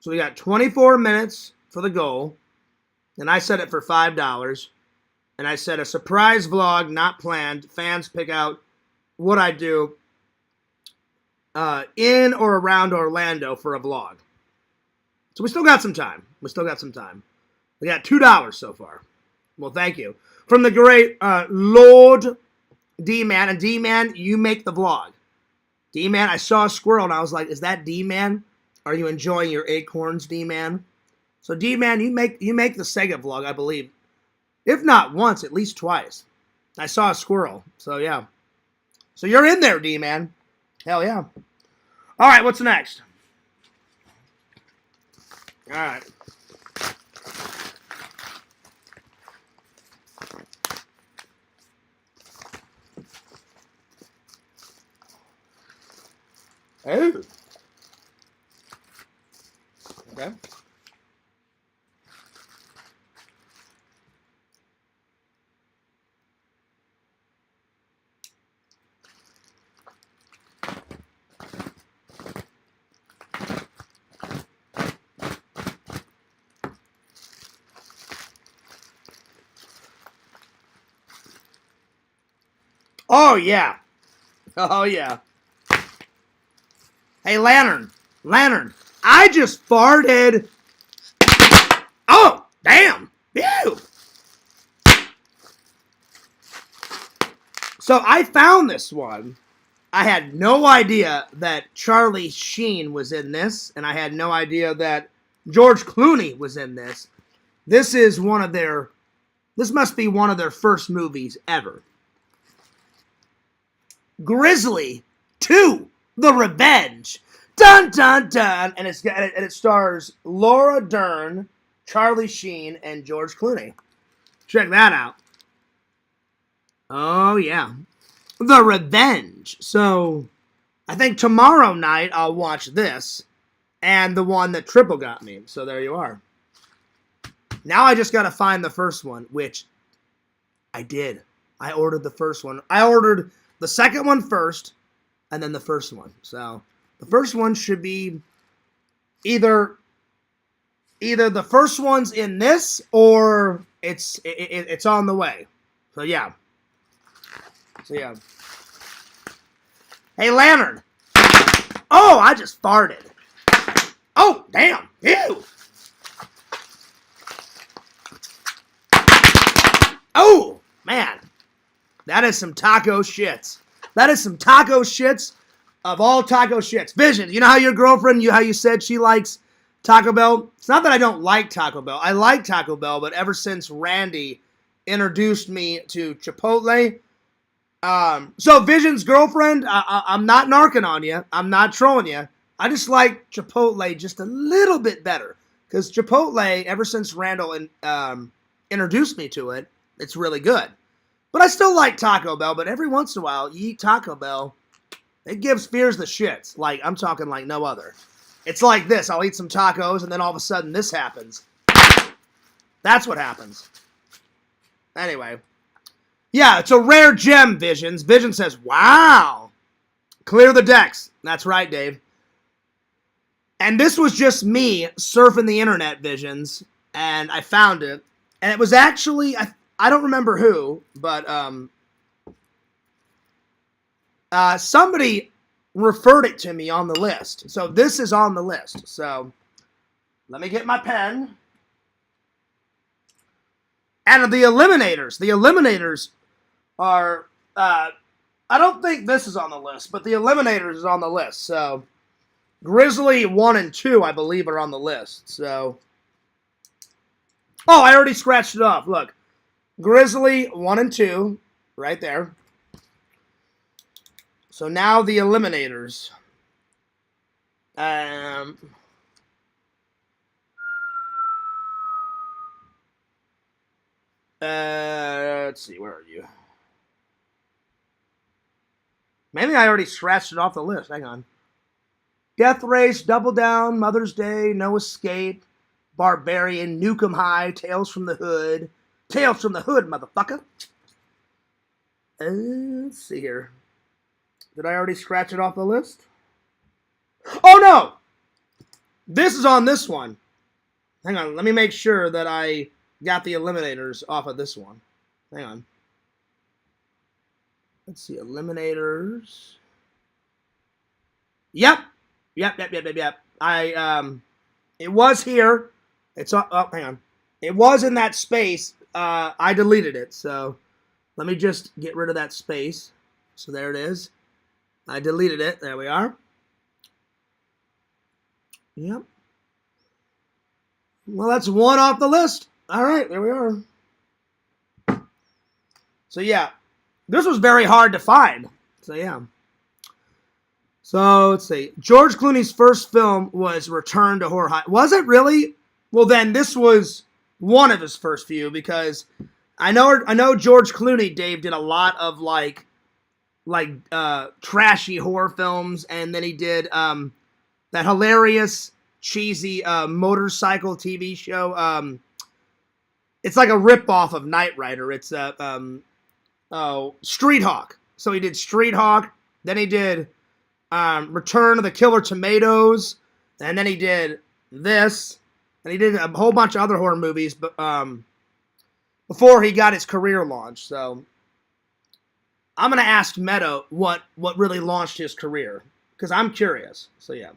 so we got 24 minutes for the goal, and I set it for $5. And I said a surprise vlog, not planned. Fans pick out what I do in or around Orlando for a vlog. So we still got some time. We got $2 so far. Well, thank you. From the great Lord D-Man. And D-Man, you make the vlog. D-Man, I saw a squirrel and I was like, is that D-Man? Are you enjoying your acorns, D-Man? So D-Man, you make the Sega vlog, I believe. If not once, at least twice. I saw a squirrel. So yeah. So you're in there, D-Man. Hell yeah. All right, what's next? All right. Oh. Okay. Oh, yeah. Oh, yeah. Hey, Lantern. I just farted. Oh, damn. Ew. So I found this one. I had no idea that Charlie Sheen was in this, and I had no idea that George Clooney was in this. This must be one of their first movies ever. Grizzly 2, The Revenge. Dun, dun, dun. And it stars Laura Dern, Charlie Sheen, and George Clooney. Check that out. Oh, yeah. The Revenge. So, I think tomorrow night I'll watch this and the one that Triple got me. So, there you are. Now I just got to find the first one, which I did. I ordered the first one. I ordered the second one first, and then the first one. So, the first one should be either the first one's in this, or it's on the way. So, yeah. Hey, Lantern. Oh, I just farted. Oh, damn. Ew. Oh, man. That is some taco shits. That is some taco shits of all taco shits. Vision, you know how your girlfriend, how you said she likes Taco Bell? It's not that I don't like Taco Bell. I like Taco Bell, but ever since Randy introduced me to Chipotle, so Vision's girlfriend, I'm not narking on you. I'm not trolling you. I just like Chipotle just a little bit better. Because Chipotle, ever since Randall introduced me to it, it's really good. But I still like Taco Bell, but every once in a while, you eat Taco Bell, it gives Fears the shits. Like, I'm talking like no other. It's like this. I'll eat some tacos, and then all of a sudden this happens. That's what happens. Anyway. Yeah, it's a rare gem, Visions. Vision says, wow. Clear the decks. That's right, Dave. And this was just me surfing the internet, Visions, and I found it. And it was actually, I don't remember who, but somebody referred it to me on the list. So this is on the list. So let me get my pen. And the Eliminators are, I don't think this is on the list, but the Eliminators is on the list. So Grizzly 1 and 2, I believe, are on the list. So, oh, I already scratched it off. Look, Grizzly 1 and 2, right there. So now the Eliminators. Let's see, where are you? Maybe I already scratched it off the list. Hang on. Death Race, Double Down, Mother's Day, No Escape, Barbarian, Nukem High, Tales from the Hood. Tales from the Hood, motherfucker. Let's see here. Did I already scratch it off the list? Oh, no! This is on this one. Hang on, let me make sure that I got the Eliminators off of this one. Hang on. Let's see, Eliminators. Yep. It was here. It's hang on. It was in that space. I deleted it, so let me just get rid of that space. So there it is. I deleted it. There we are. Yep. Well, that's one off the list. All right, there we are. So yeah, this was very hard to find. So yeah. So let's see. George Clooney's first film was Return to Horror High. Was it really? Well, then this was one of his first few, because I know George Clooney, Dave, did a lot of like trashy horror films, and then he did that hilarious cheesy motorcycle TV show. It's like a ripoff of Knight Rider. It's Street Hawk. So he did Street Hawk, then he did Return of the Killer Tomatoes, and then he did this, and he did a whole bunch of other horror movies, but before he got his career launched. So I'm gonna ask Meta what really launched his career, because I'm curious. So yeah.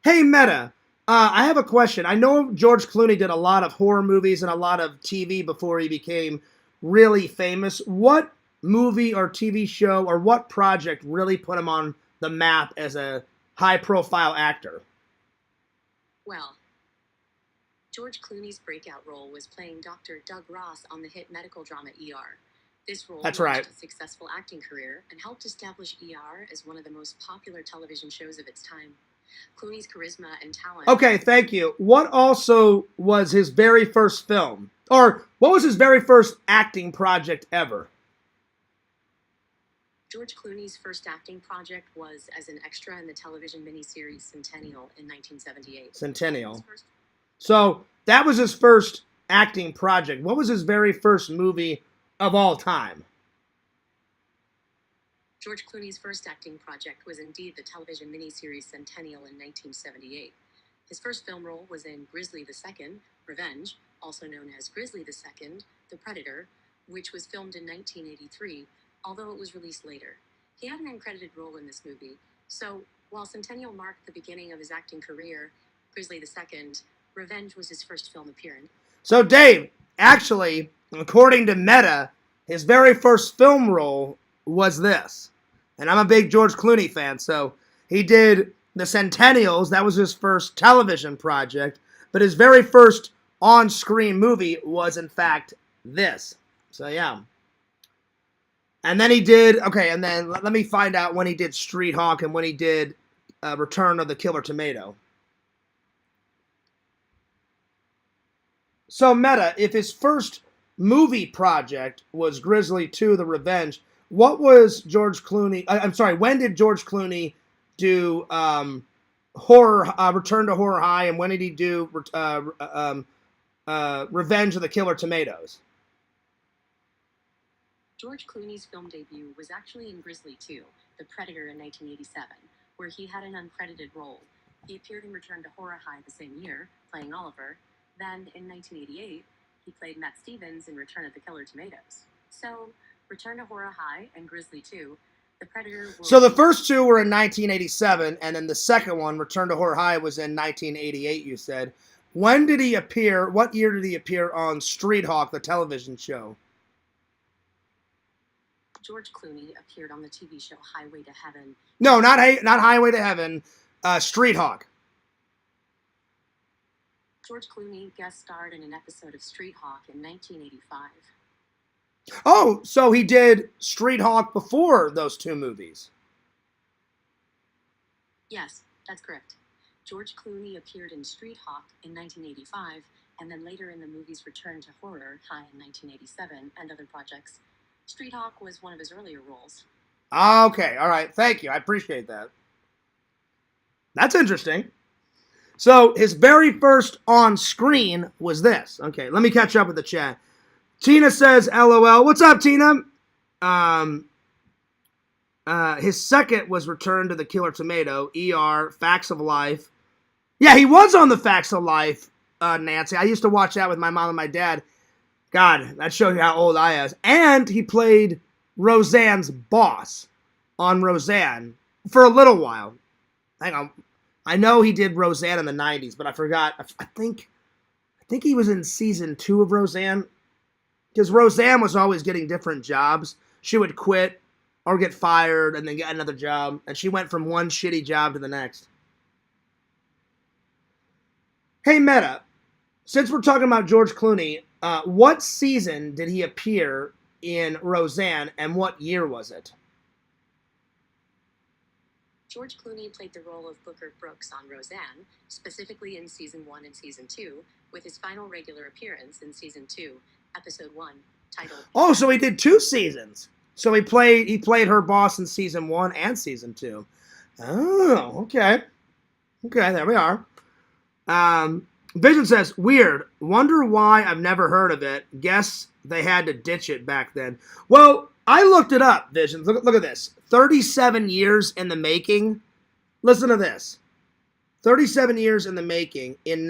Hey Meta, I have a question. I know George Clooney did a lot of horror movies and a lot of TV before he became really famous. What movie or TV show or what project really put him on the map as a high-profile actor? Well, George Clooney's breakout role was playing Dr. Doug Ross on the hit medical drama ER. This role That's launched right. a successful acting career and helped establish ER as one of the most popular television shows of its time. Clooney's charisma and talent... Okay, thank you. What also was his very first film? Or what was his very first acting project ever? George Clooney's first acting project was as an extra in the television miniseries Centennial in 1978. Centennial. So that was his first acting project. What was his very first movie of all time? George Clooney's first acting project was indeed the television miniseries Centennial in 1978. His first film role was in Grizzly II, Revenge, also known as Grizzly II, The Predator, which was filmed in 1983, although it was released later. He had an uncredited role in this movie, so while Centennial marked the beginning of his acting career, Grizzly II, Revenge was his first film appearance. So Dave, actually, according to Meta, his very first film role was this. And I'm a big George Clooney fan, so he did the Centennials. That was his first television project, but his very first on-screen movie was, in fact, this. So, yeah. And then he did, okay, and then let me find out when he did Street Hawk and when he did Return of the Killer Tomato. So, Meta, if his first movie project was Grizzly II, The Revenge, what was George Clooney, when did George Clooney do Return to Horror High, and when did he do Revenge of the Killer Tomatoes? George Clooney's film debut was actually in Grizzly II, The Predator in 1987, where he had an uncredited role. He appeared in Return to Horror High the same year, playing Oliver. Then, in 1988, he played Matt Stevens in Return of the Killer Tomatoes. So, Return to Horror High and Grizzly II, The Predator... So the first two were in 1987, and then the second one, Return to Horror High, was in 1988, you said. When did he appear, what year did he appear on Street Hawk, the television show? George Clooney appeared on the TV show Highway to Heaven. No, not Highway to Heaven, Street Hawk. George Clooney guest starred in an episode of Street Hawk in 1985. Oh, so he did Street Hawk before those two movies. Yes, that's correct. George Clooney appeared in Street Hawk in 1985, and then later in the movies Return to Horror High in 1987 and other projects. Street Hawk was one of his earlier roles. Okay, all right, thank you. I appreciate that. That's interesting. So his very first on-screen was this. Okay, let me catch up with the chat. Tina says, LOL. What's up, Tina? His second was Return to the Killer Tomato, ER, Facts of Life. Yeah, he was on the Facts of Life, Nancy. I used to watch that with my mom and my dad. God, that shows you how old I am. And he played Roseanne's boss on Roseanne for a little while. Hang on. I know he did Roseanne in the 90s, but I forgot. I think he was in season 2 of Roseanne. Because Roseanne was always getting different jobs. She would quit or get fired and then get another job. And she went from one shitty job to the next. Hey, Meta. Since we're talking about George Clooney, what season did he appear in Roseanne and what year was it? George Clooney played the role of Booker Brooks on Roseanne, specifically in Season 1 and Season 2, with his final regular appearance in Season 2, Episode 1, titled... Oh, so he did 2 seasons. So he played her boss in Season 1 and Season 2. Oh, okay. Okay, there we are. Vision says, weird. Wonder why I've never heard of it. Guess they had to ditch it back then. Well, I looked it up, Vision. Look at this. 37 years in the making. Listen to this. 37 years in the making. In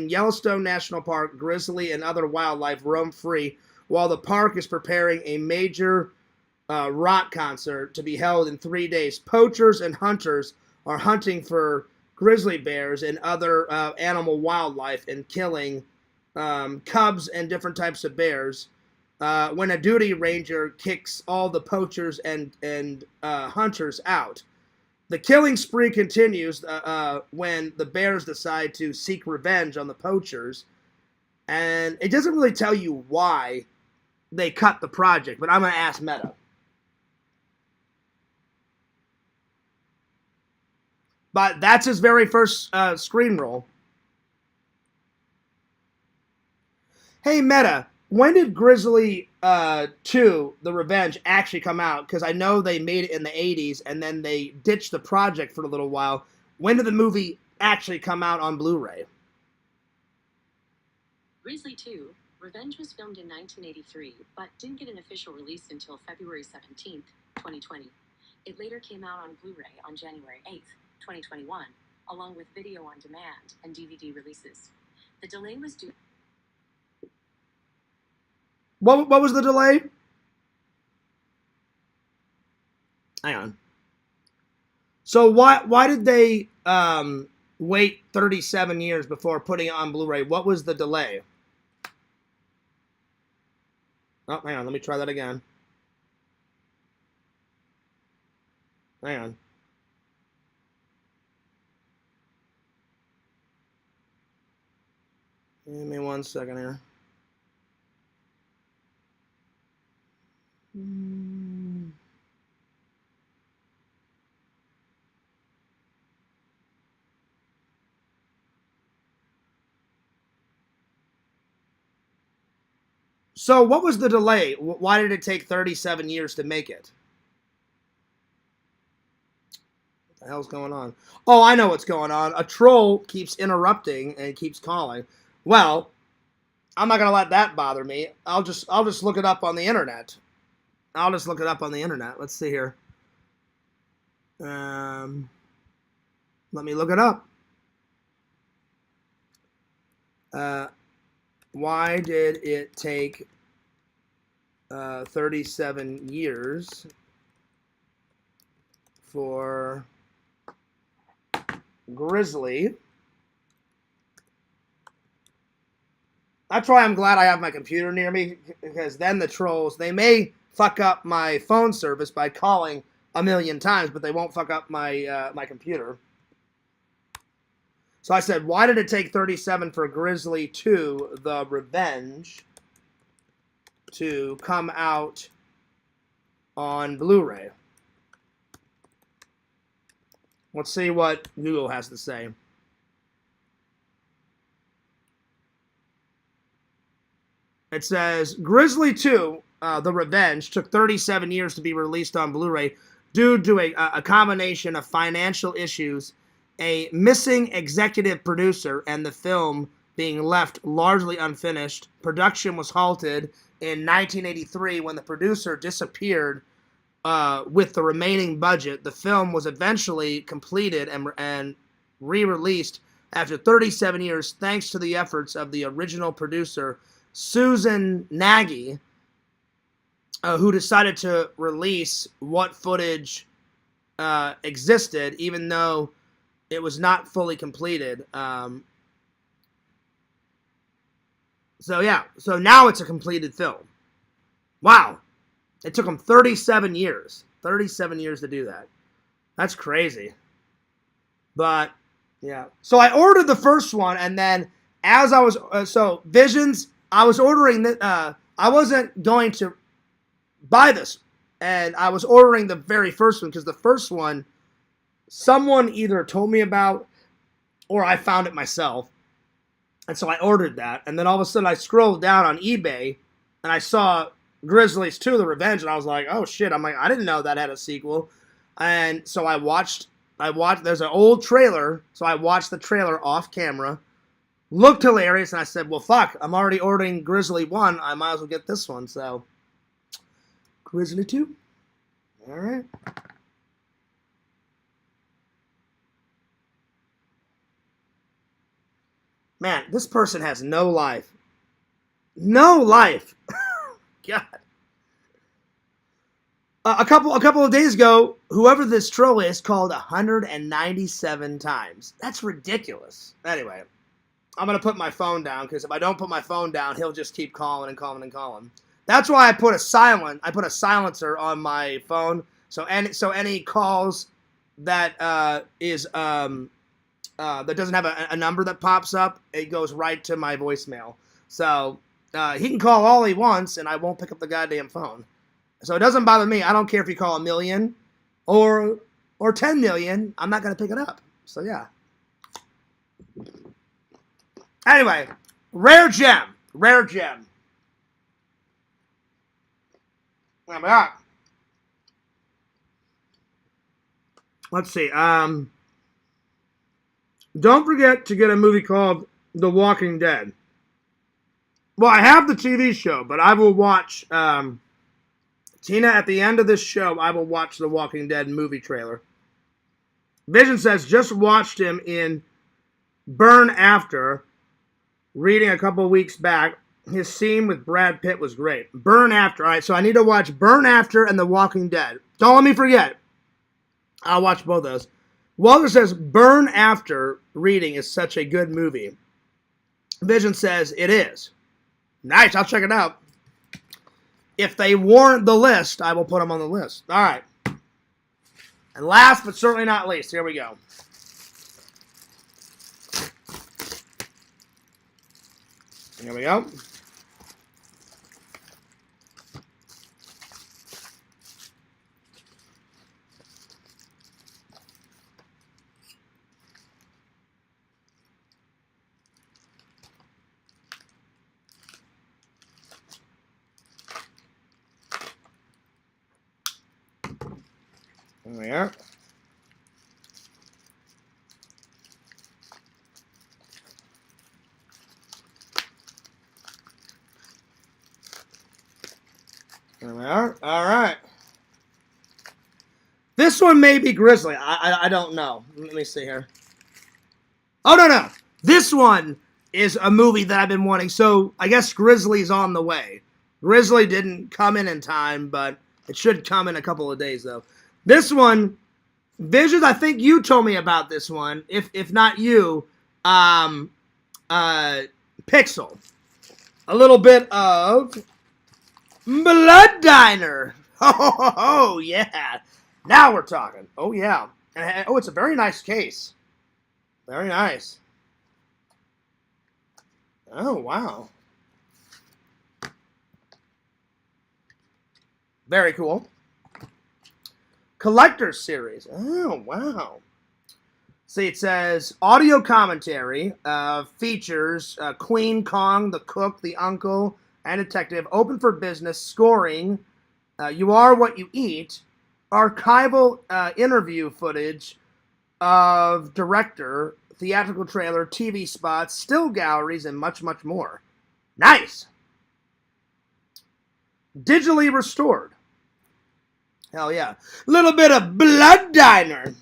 Yellowstone National Park, grizzly and other wildlife roam free while the park is preparing a major rock concert to be held in 3 days. Poachers and hunters are hunting for grizzly bears and other animal wildlife and killing cubs and different types of bears. When a duty ranger kicks all the poachers and hunters out. The killing spree continues when the bears decide to seek revenge on the poachers. And it doesn't really tell you why they cut the project, but I'm going to ask Meta. But that's his very first screen role. Hey, Meta, when did Grizzly 2, The Revenge, actually come out? Because I know they made it in the 80s, and then they ditched the project for a little while. When did the movie actually come out on Blu-ray? Grizzly 2, Revenge was filmed in 1983, but didn't get an official release until February 17th, 2020. It later came out on Blu-ray on January 8th, 2021, along with video on demand and DVD releases. The delay was due... What was the delay? Hang on. So why did they wait 37 years before putting it on Blu-ray? What was the delay? Oh, hang on. Let me try that again. Hang on. Give me 1 second here. So what was the delay? Why did it take 37 years to make it? What the hell's going on? Oh, I know what's going on. A troll keeps interrupting and keeps calling. Well, I'm not gonna let that bother me. I'll just look it up on the internet. Let's see here. Let me look it up. Why did it take 37 years for Grizzly? That's why I'm glad I have my computer near me, because then the trolls, they may fuck up my phone service by calling a million times, but they won't fuck up my my computer. So I said, why did it take 37 for Grizzly 2, The Revenge, to come out on Blu-ray? Let's see what Google has to say. It says, Grizzly 2, The Revenge, took 37 years to be released on Blu-ray due to a combination of financial issues, a missing executive producer, and the film being left largely unfinished. Production was halted in 1983 when the producer disappeared with the remaining budget. The film was eventually completed and re-released after 37 years thanks to the efforts of the original producer, Susan Nagy, who decided to release what footage existed, even though it was not fully completed. So now it's a completed film. Wow. It took them 37 years. 37 years to do that. That's crazy. But, yeah. So I ordered the first one, and then as I was... Visions, I was ordering... I wasn't going to buy this. And I was ordering the very first one, because the first one, someone either told me about, or I found it myself. And so I ordered that. And then all of a sudden I scrolled down on eBay, and I saw Grizzlies 2, The Revenge, and I was like, oh shit, I'm like, I didn't know that had a sequel. And so I watched, there's an old trailer, so I watched the trailer off camera, looked hilarious, and I said, well, fuck, I'm already ordering Grizzly 1, I might as well get this one, so. Grizzly 2. Alright. Man, this person has no life. No life. God. A couple of days ago, whoever this troll is called 197 times. That's ridiculous. Anyway, I'm going to put my phone down, because if I don't put my phone down, he'll just keep calling and calling and calling. That's why I put a silencer on my phone, so any calls that that doesn't have a number that pops up, it goes right to my voicemail. So he can call all he wants, and I won't pick up the goddamn phone. So it doesn't bother me. I don't care if you call 1 million or 10 million. I'm not going to pick it up. So, yeah. Anyway, rare gem. Rare gem. Let's see. Don't forget to get a movie called The Walking Dead. Well, I have the TV show, but I will watch... Tina, at the end of this show, I will watch the Walking Dead movie trailer. Vision says, just watched him in Burn After, reading a couple weeks back. His scene with Brad Pitt was great. Burn After. All right, so I need to watch Burn After and The Walking Dead. Don't let me forget. I'll watch both those. Walter says, Burn After reading is such a good movie. Vision says, it is. Nice, I'll check it out. If they warrant the list, I will put them on the list. All right. And last but certainly not least, here we go. Here we go. There we are. There we are. All right. This one may be Grizzly. I don't know. Let me see here. Oh, no. This one is a movie that I've been wanting. So I guess Grizzly's on the way. Grizzly didn't come in time, but it should come in a couple of days, though. This one, Visions, I think you told me about this one. If not you, Pixel. A little bit of Blood Diner. Oh, yeah. Now we're talking. Oh, yeah. And, it's a very nice case. Very nice. Oh, wow. Very cool. Collector's Series. Oh, wow. See, it says audio commentary, features Queen Kong, the cook, the uncle, and detective, open for business, scoring, You Are What You Eat, archival interview footage of director, theatrical trailer, TV spots, still galleries, and much, much more. Nice! Digitally restored. Hell yeah. Little bit of Blood Diner.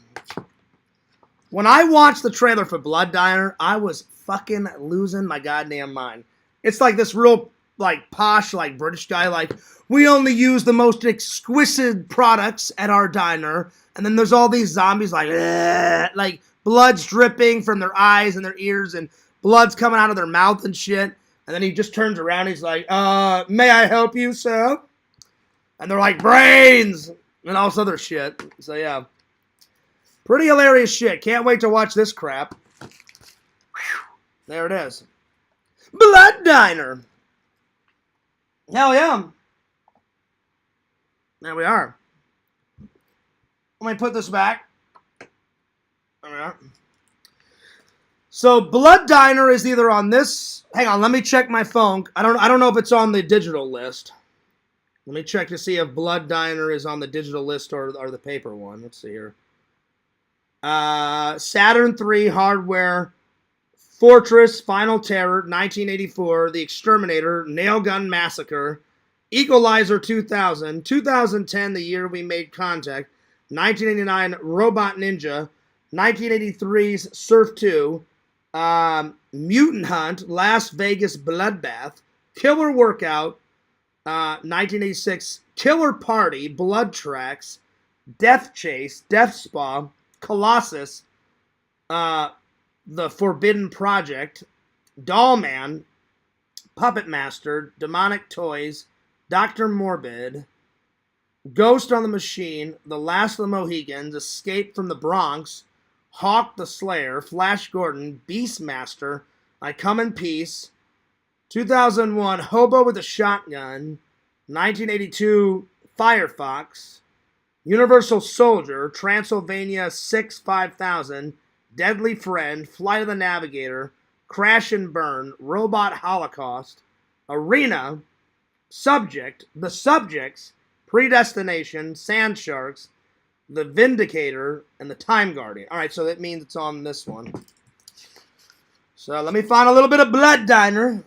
When I watched the trailer for Blood Diner, I was fucking losing my goddamn mind. It's like this real like posh, like British guy, like, we only use the most exquisite products at our diner. And then there's all these zombies like blood's dripping from their eyes and their ears and blood's coming out of their mouth and shit. And then he just turns around. He's like, may I help you, sir? And they're like, brains and all this other shit. So yeah, pretty hilarious shit. Can't wait to watch this crap. Whew. There it is. Blood Diner. Hell yeah. There we are. Let me put this back. There we are. So Blood Diner is either on this. Hang on, let me check my phone. I don't know if it's on the digital list. Let me check to see if Blood Diner is on the digital list or the paper one. Let's see here. Saturn III hardware. Fortress, Final Terror, 1984, The Exterminator, Nailgun Massacre, Equalizer 2000, 2010, the year we made contact, 1989, Robot Ninja, 1983's Surf 2, Mutant Hunt, Las Vegas Bloodbath, Killer Workout, 1986, Killer Party, Blood Tracks, Death Chase, Death Spa, Colossus, The Forbidden Project, Dollman, Puppet Master, Demonic Toys, Dr. Morbid, Ghost on the Machine, The Last of the Mohicans, Escape from the Bronx, Hawk the Slayer, Flash Gordon, Beastmaster, I Come in Peace, 2001, Hobo with a Shotgun, 1982, Firefox, Universal Soldier, Transylvania 6 5000, Deadly Friend, Flight of the Navigator, Crash and Burn, Robot Holocaust, Arena, Subject, The Subjects, Predestination, Sand Sharks, The Vindicator, and The Time Guardian. Alright, so that means it's on this one. So let me find a little bit of Blood Diner.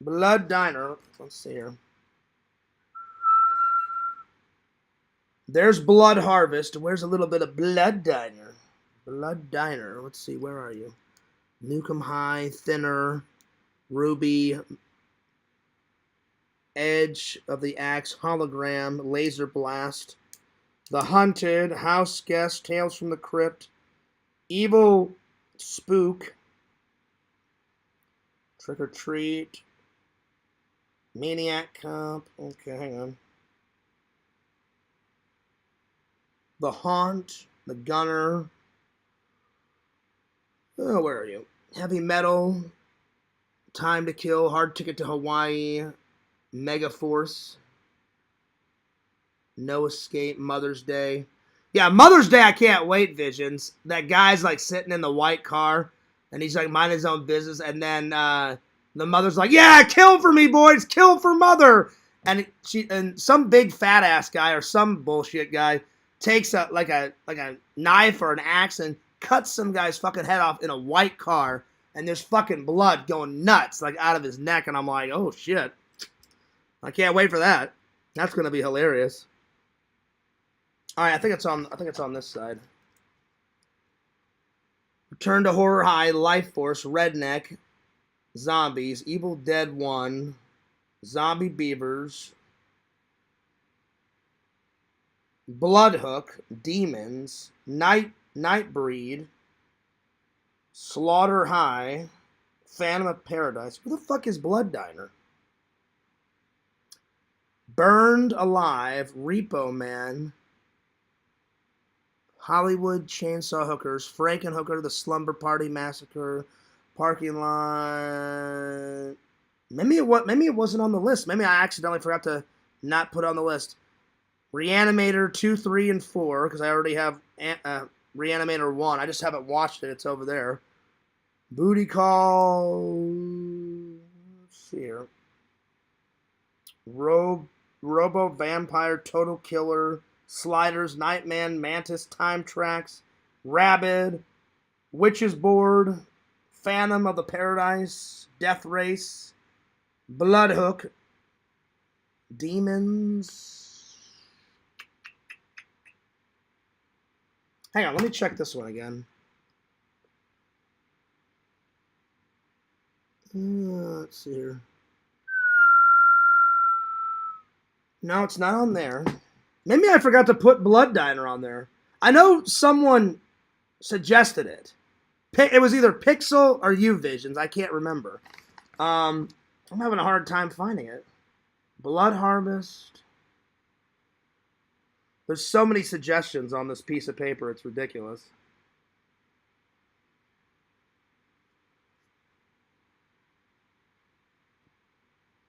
Blood Diner. Let's see here. There's Blood Harvest. Where's a little bit of Blood Diner? Blood Diner. Let's see. Where are you? Nukem High, Thinner, Ruby, Edge of the Axe, Hologram, Laser Blast, The Hunted, House Guest, Tales from the Crypt, Evil Spook, Trick or Treat, Maniac Comp. Okay, hang on. The Haunt, The Gunner. Oh, where are you? Heavy Metal, Time to Kill, Hard Ticket to Hawaii, Mega Force, No Escape, Mother's Day. Yeah, Mother's Day, I can't wait, Visions. That guy's like sitting in the white car, and he's like minding his own business, and then the mother's like, yeah, kill for me, boys, kill for mother. And some big fat ass guy or some bullshit guy takes a knife or an axe and cuts some guy's fucking head off in a white car, and there's fucking blood going nuts like out of his neck, and I'm like, oh shit, I can't wait for that. That's gonna be hilarious. All right, I think it's on this side. Return to Horror High, Life Force, Redneck, Zombies, Evil Dead 1, Zombie Beavers, Bloodhook, Demons, Nightbreed, Slaughter High, Phantom of Paradise. Who the fuck is Blood Diner? Burned Alive, Repo Man, Hollywood Chainsaw Hookers, Frankenhooker, The Slumber Party Massacre, Parking Lot. Maybe it wasn't on the list. Maybe I accidentally forgot to not put it on the list. Reanimator 2, 3, and 4, because I already have Reanimator 1. I just haven't watched it. It's over there. Booty Call. Let's see here. Robo Vampire, Total Killer, Sliders, Nightman, Mantis, Time Tracks, Rabid, Witch's Board, Phantom of the Paradise, Death Race, Bloodhook, Demons. Hang on, let me check this one again. Let's see here. No, it's not on there. Maybe I forgot to put Blood Diner on there. I know someone suggested it. It was either Pixel or Uvisions. I can't remember. I'm having a hard time finding it. Blood Harvest. There's so many suggestions on this piece of paper. It's ridiculous.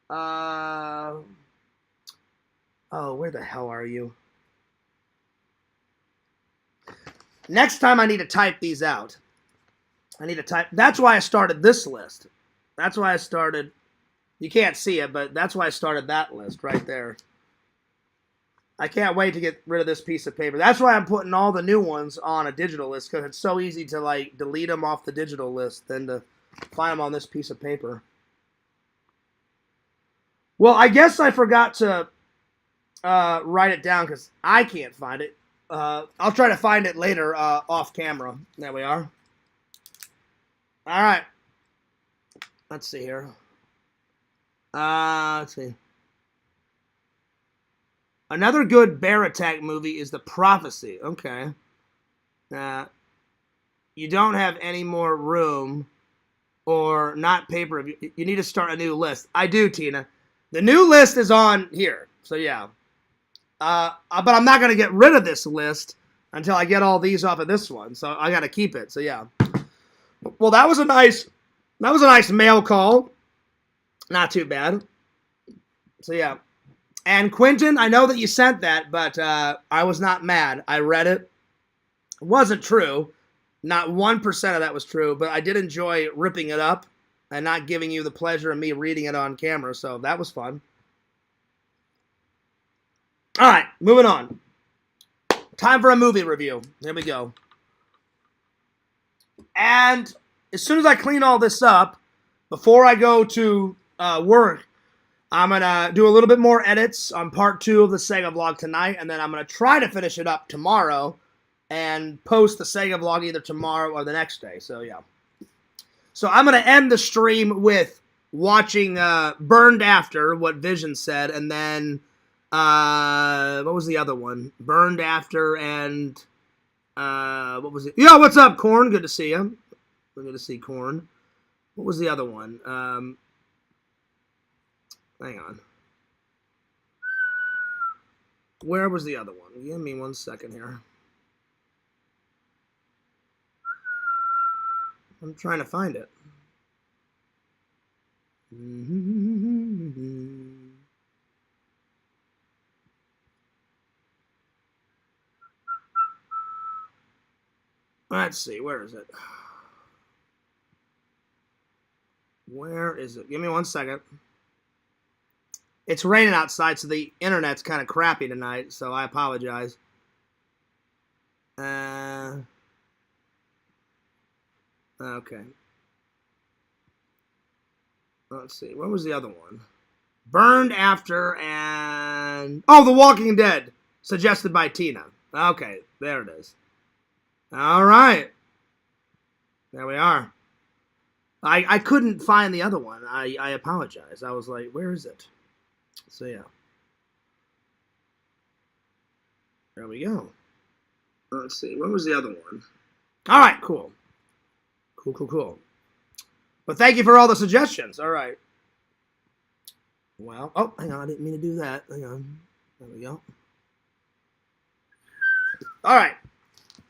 Oh, where the hell are you? Next time I need to type these out. I need to type. That's why I started this list. That's why I started. You can't see it, but that's why I started that list right there. I can't wait to get rid of this piece of paper. That's why I'm putting all the new ones on a digital list, because it's so easy to like delete them off the digital list than to find them on this piece of paper. Well, I guess I forgot to write it down because I can't find it. I'll try to find it later off camera. There we are. All right. Let's see here. Let's see. Another good bear attack movie is The Prophecy. Okay. You don't have any more room or not paper. You need to start a new list. I do, Tina. The new list is on here. So, yeah. But I'm not going to get rid of this list until I get all these off of this one. So, I got to keep it. So, yeah. Well, that was a nice mail call. Not too bad. So, yeah. And Quentin, I know that you sent that, but I was not mad. I read it. It wasn't true. Not 1% of that was true, but I did enjoy ripping it up and not giving you the pleasure of me reading it on camera, so that was fun. All right, moving on. Time for a movie review. Here we go. And as soon as I clean all this up, before I go to work, I'm going to do a little bit more edits on part 2 of the Sega vlog tonight, and then I'm going to try to finish it up tomorrow and post the Sega vlog either tomorrow or the next day. So, yeah. So, I'm going to end the stream with watching Burned After, what Vision said, and then, what was the other one? Burned After and, what was it? Yo, what's up, Corn? Good to see you. Good to see Corn. What was the other one? Hang on. Where was the other one? Give me 1 second here. I'm trying to find it. Let's see. Where is it? Where is it? Give me 1 second. It's raining outside, so the internet's kind of crappy tonight, so I apologize. Okay. Let's see. What was the other one? Burned After and... Oh, The Walking Dead, suggested by Tina. Okay, there it is. All right. There we are. I couldn't find the other one. I apologize. I was like, where is it? So, yeah. There we go. Let's see. What was the other one? All right, cool. Cool. But thank you for all the suggestions. All right. Well, oh, hang on. I didn't mean to do that. Hang on. There we go. All right.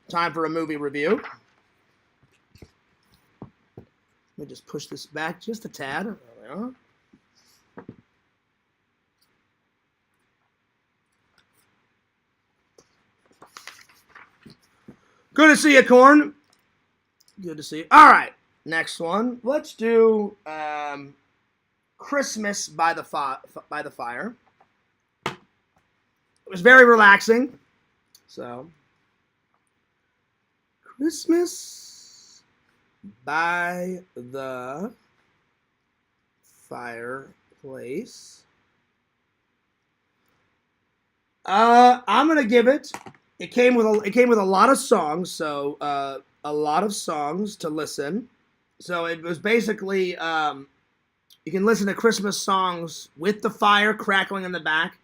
Time for a movie review. Let me just push this back just a tad. There we are. Good to see you, Corn. Good to see you. All right, next one. Let's do Christmas by the Fire. It was very relaxing. So, Christmas by the Fireplace. I'm gonna give it. It came with a lot of songs, so a lot of songs to listen. So it was basically you can listen to Christmas songs with the fire crackling in the back,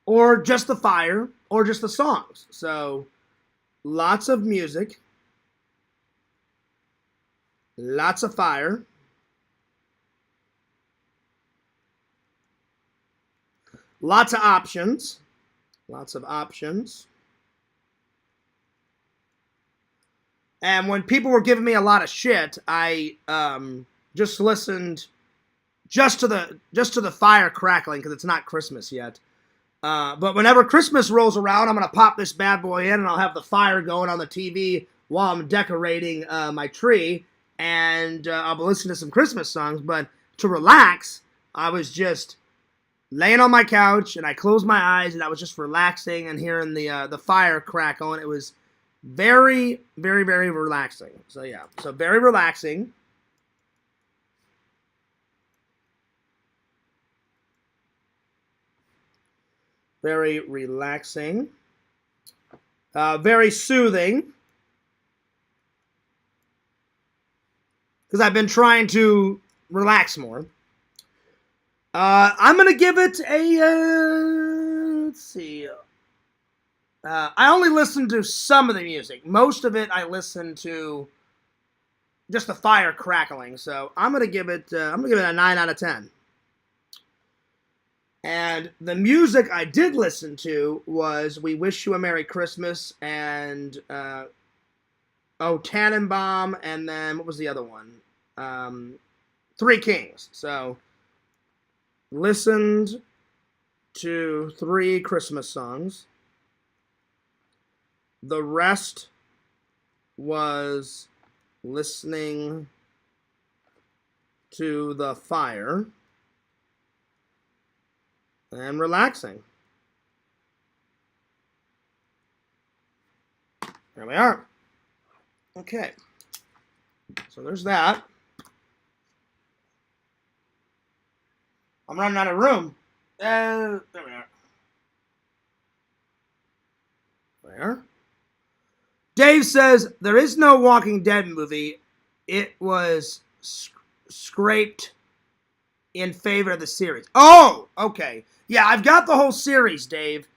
or just the fire, or just the songs. So lots of music, lots of fire, lots of options, lots of options. And when people were giving me a lot of shit, I just listened just to the fire crackling because it's not Christmas yet. But whenever Christmas rolls around, I'm gonna pop this bad boy in, and I'll have the fire going on the TV while I'm decorating my tree, and I'll be listening to some Christmas songs. But to relax, I was just laying on my couch, and I closed my eyes, and I was just relaxing and hearing the fire crackle, and it was very, very, very relaxing. So yeah, so very relaxing. Very relaxing. Very soothing. Because I've been trying to relax more. I'm going to give it a, let's see. I only listened to some of the music. Most of it I listened to just the fire crackling. So I'm going to give it a 9 out of 10. And the music I did listen to was We Wish You a Merry Christmas and Tannenbaum, and then what was the other one? Three Kings. So listened to 3 Christmas songs. The rest was listening to the fire and relaxing. There we are. Okay. So there's that. I'm running out of room. There we are. There. Dave says, there is no Walking Dead movie. It was scraped in favor of the series. Oh, okay. Yeah, I've got the whole series, Dave,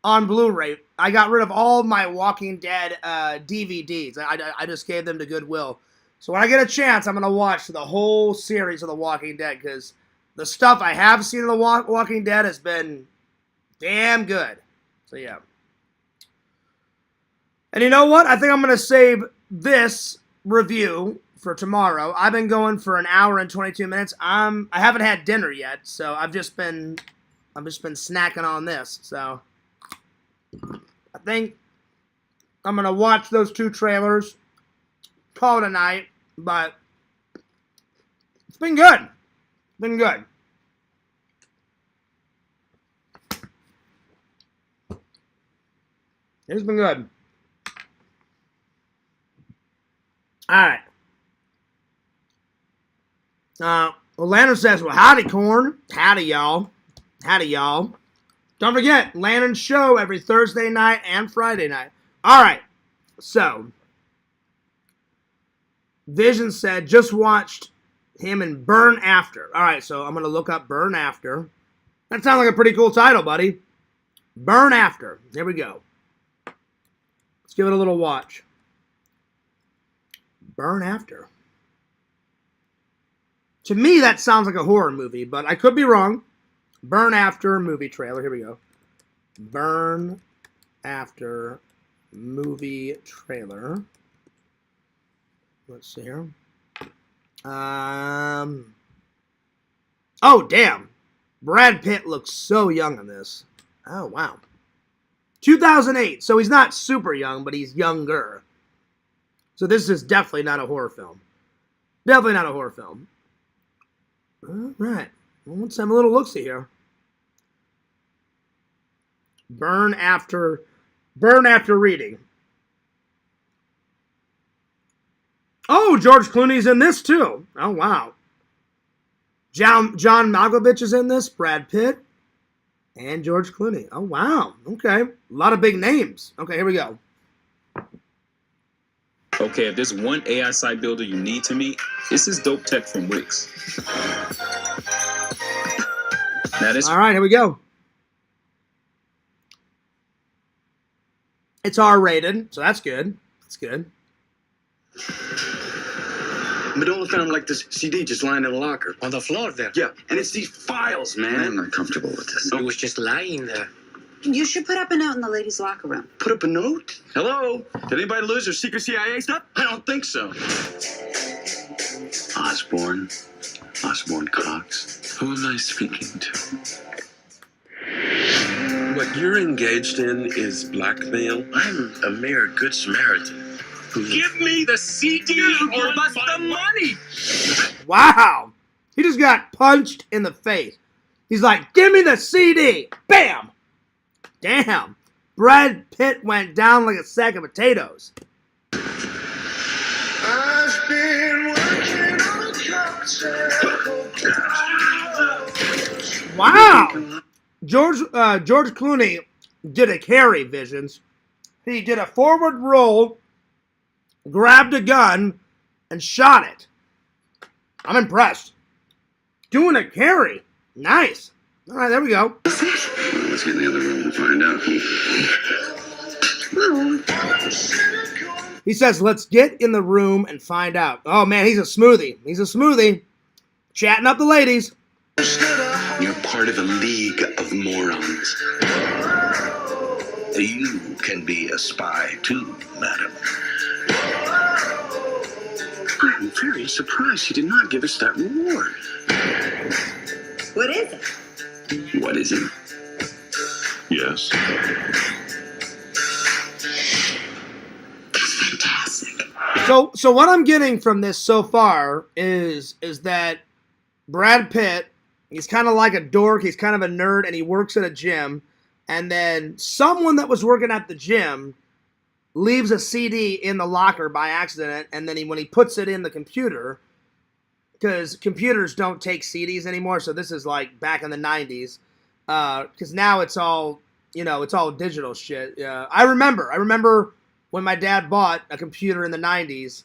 on Blu-ray. I got rid of all my Walking Dead DVDs. I just gave them to Goodwill. So when I get a chance, I'm going to watch the whole series of The Walking Dead, because the stuff I have seen of The Walking Dead has been damn good. So, yeah. And you know what? I think I'm going to save this review for tomorrow. I've been going for an hour and 22 minutes. I haven't had dinner yet, so I've just been snacking on this. So I think I'm going to watch those 2 trailers, call it a night, but it's been good. It's been good. It's been good. All right. Landon says, well, howdy, Corn. Howdy, y'all. Howdy, y'all. Don't forget, Landon's show every Thursday night and Friday night. All right. So, Vision said, just watched him in Burn After. All right, so I'm going to look up Burn After. That sounds like a pretty cool title, buddy. Burn After. Here we go. Let's give it a little watch. Burn After. To me, that sounds like a horror movie, but I could be wrong. Burn After movie trailer. Here we go. Burn After movie trailer. Let's see here. Oh, damn. Brad Pitt looks so young in this. Oh, wow. 2008. So he's not super young, but he's younger. So this is definitely not a horror film. Definitely not a horror film. All right. Well, let's have a little look-see here. Burn After Reading. Oh, George Clooney's in this too. Oh, wow. John Malkovich is in this. Brad Pitt. And George Clooney. Oh, wow. Okay. A lot of big names. Okay, here we go. Okay, if there's one AI site builder you need to meet, this is Dope Tech from Wix. All right, here we go. It's R-rated, so that's good. That's good. Madola found like this CD just lying in a locker. On the floor there. Yeah, and it's these files, man. I'm not comfortable with this. It was just lying there. You should put up a note in the ladies' locker room. Put up a note? Hello? Did anybody lose their secret CIA stuff? I don't think so. Osborne Cox. Who am I speaking to? What you're engaged in is blackmail. I'm a mere good Samaritan. Give me the CD or bust the money! Wow. He just got punched in the face. He's like, give me the CD. Bam. Damn. Brad Pitt went down like a sack of potatoes. I've been working on a cocktail. Wow. George Clooney did a carry, Visions. He did a forward roll, grabbed a gun, and shot it. I'm impressed. Doing a carry. Nice. All right, there we go. Well, let's get in the other room and find out. He says, let's get in the room and find out. Oh, man, he's a smoothie. He's a smoothie. Chatting up the ladies. You're part of a league of morons. You can be a spy too, madam. I'm very surprised he did not give us that reward. What is it? What is it? Yes. Fantastic. So what I'm getting from this so far is that Brad Pitt, he's kind of like a dork, he's kind of a nerd, and he works at a gym, and then someone that was working at the gym leaves a CD in the locker by accident, and then when he puts it in the computer, because computers don't take CDs anymore, so this is like back in the 90s, because now it's all, it's all digital shit. I remember when my dad bought a computer in the 90s,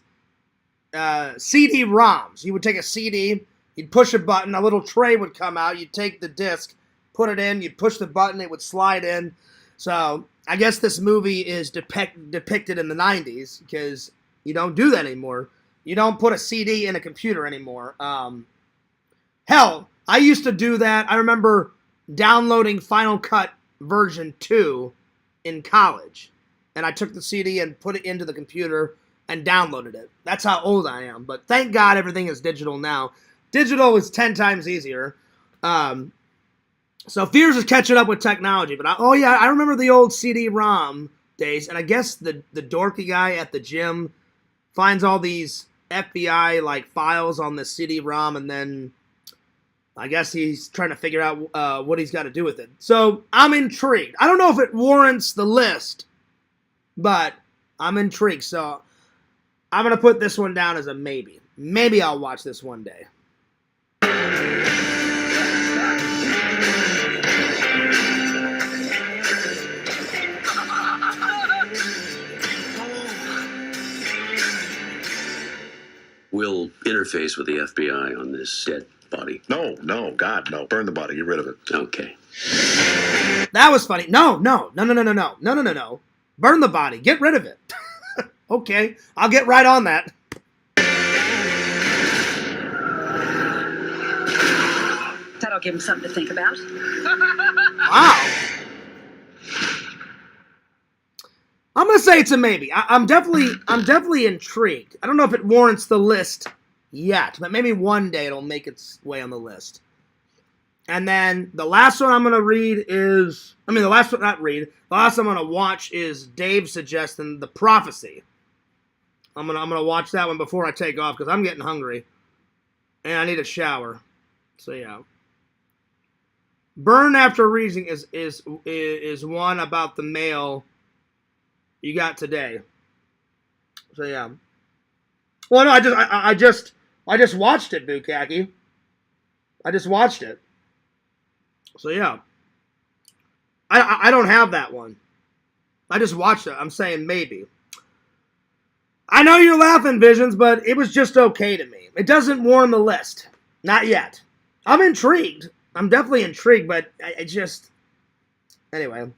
CD-ROMs. You would take a CD, you'd push a button, a little tray would come out, you'd take the disc, put it in, you'd push the button, it would slide in. So I guess this movie is depicted in the 90s, because you don't do that anymore. You don't put a CD in a computer anymore. Hell, I used to do that. I remember downloading Final Cut version 2 in college. And I took the CD and put it into the computer and downloaded it. That's how old I am. But thank God everything is digital now. Digital is 10 times easier. So Fears is catching up with technology. But I remember the old CD-ROM days. And I guess the dorky guy at the gym finds all these FBI files on the CD-ROM, and then I guess he's trying to figure out what he's got to do with it. So I'm intrigued. I don't know if it warrants the list, but I'm intrigued. So I'm gonna put this one down as a maybe. Maybe I'll watch this one day. We'll interface with the FBI on this dead body. No, God, no. Burn the body. Get rid of it. Okay. That was funny. No. Burn the body. Get rid of it. Okay, I'll get right on that. That'll give him something to think about. Wow. I'm gonna say it's a maybe. I'm definitely intrigued. I don't know if it warrants the list yet, but maybe one day it'll make its way on the list. And then the last one I'm gonna the last one I'm gonna watch is Dave suggesting The Prophecy. I'm gonna watch that one before I take off because I'm getting hungry and I need a shower. So yeah. Burn After Reason is one about the mail you got today. So yeah. Well, no, I just watched it, Bukaki. I just watched it. So yeah. I don't have that one. I just watched it. I'm saying maybe. I know you're laughing, Visions, but it was just okay to me. It doesn't warrant the list. Not yet. I'm intrigued. I'm definitely intrigued, but I just... Anyway.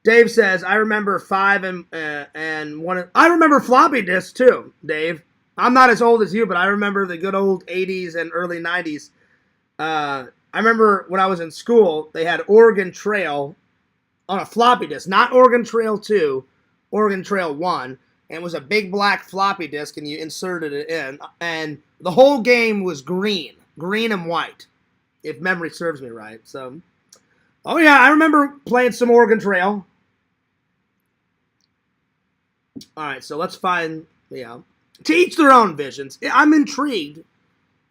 Dave says, I remember 5 and 1. I remember floppy disks too, Dave. I'm not as old as you, but I remember the good old 80s and early 90s. I remember when I was in school, they had Oregon Trail on a floppy disk. Not Oregon Trail 2, Oregon Trail 1. And it was a big black floppy disk, and you inserted it in. And the whole game was green and white, if memory serves me right. So, oh yeah, I remember playing some Oregon Trail. All right, so let's find, to each their own, Visions. I'm intrigued,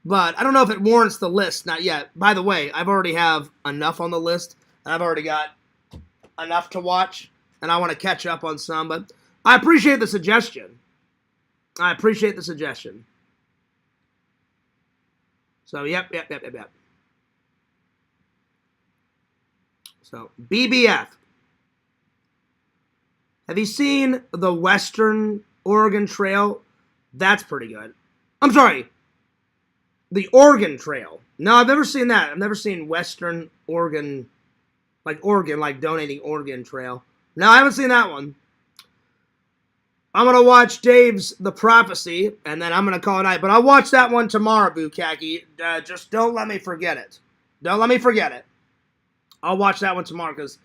but I don't know if it warrants the list. Not yet. By the way, I've already have enough on the list, and I've already got enough to watch, and I want to catch up on some, but I appreciate the suggestion. So, yep. So, BBF. Have you seen the Western Oregon Trail? That's pretty good. I'm sorry. The Oregon Trail. No, I've never seen that. I've never seen Western Oregon, like donating Oregon Trail. No, I haven't seen that one. I'm going to watch Dave's The Prophecy, and then I'm going to call it a night. But I'll watch that one tomorrow, Bukaki. Just don't let me forget it. I'll watch that one tomorrow, because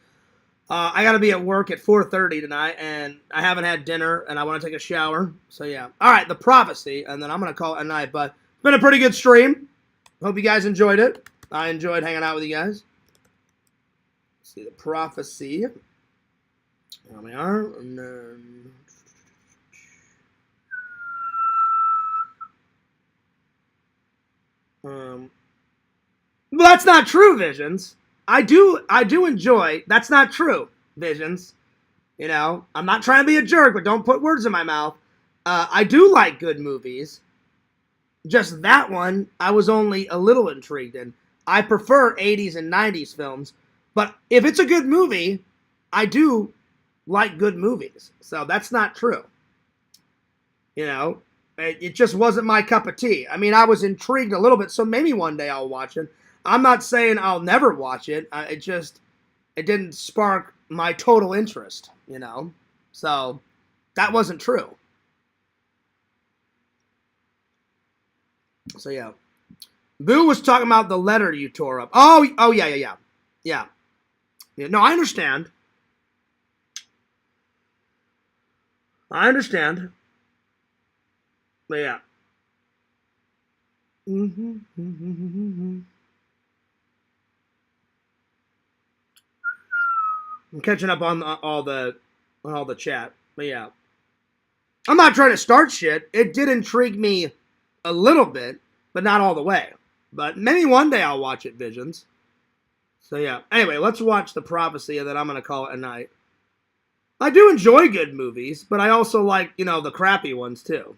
I got to be at work at 4:30 tonight, and I haven't had dinner, and I want to take a shower. So, yeah. All right, The Prophecy, and then I'm going to call it a night. But it's been a pretty good stream. Hope you guys enjoyed it. I enjoyed hanging out with you guys. Let's see, The Prophecy. There we are. And then... Well, that's not true, Visions. I do enjoy. That's not true, Visions. I'm not trying to be a jerk, but don't put words in my mouth. I do like good movies. Just that one, I was only a little intrigued in. I prefer 80s and 90s films, but if it's a good movie, I do like good movies. So that's not true. It just wasn't my cup of tea. I mean, I was intrigued a little bit, so maybe one day I'll watch it. I'm not saying I'll never watch it. It didn't spark my total interest, So that wasn't true. So, yeah. Boo was talking about the letter you tore up. Oh, yeah. Yeah. No, I understand. But, yeah. I'm catching up on all the chat. But, yeah. I'm not trying to start shit. It did intrigue me a little bit, but not all the way. But maybe one day I'll watch it, Visions. So, yeah. Anyway, let's watch The Prophecy, and then I'm going to call it a night. I do enjoy good movies, but I also like, the crappy ones, too.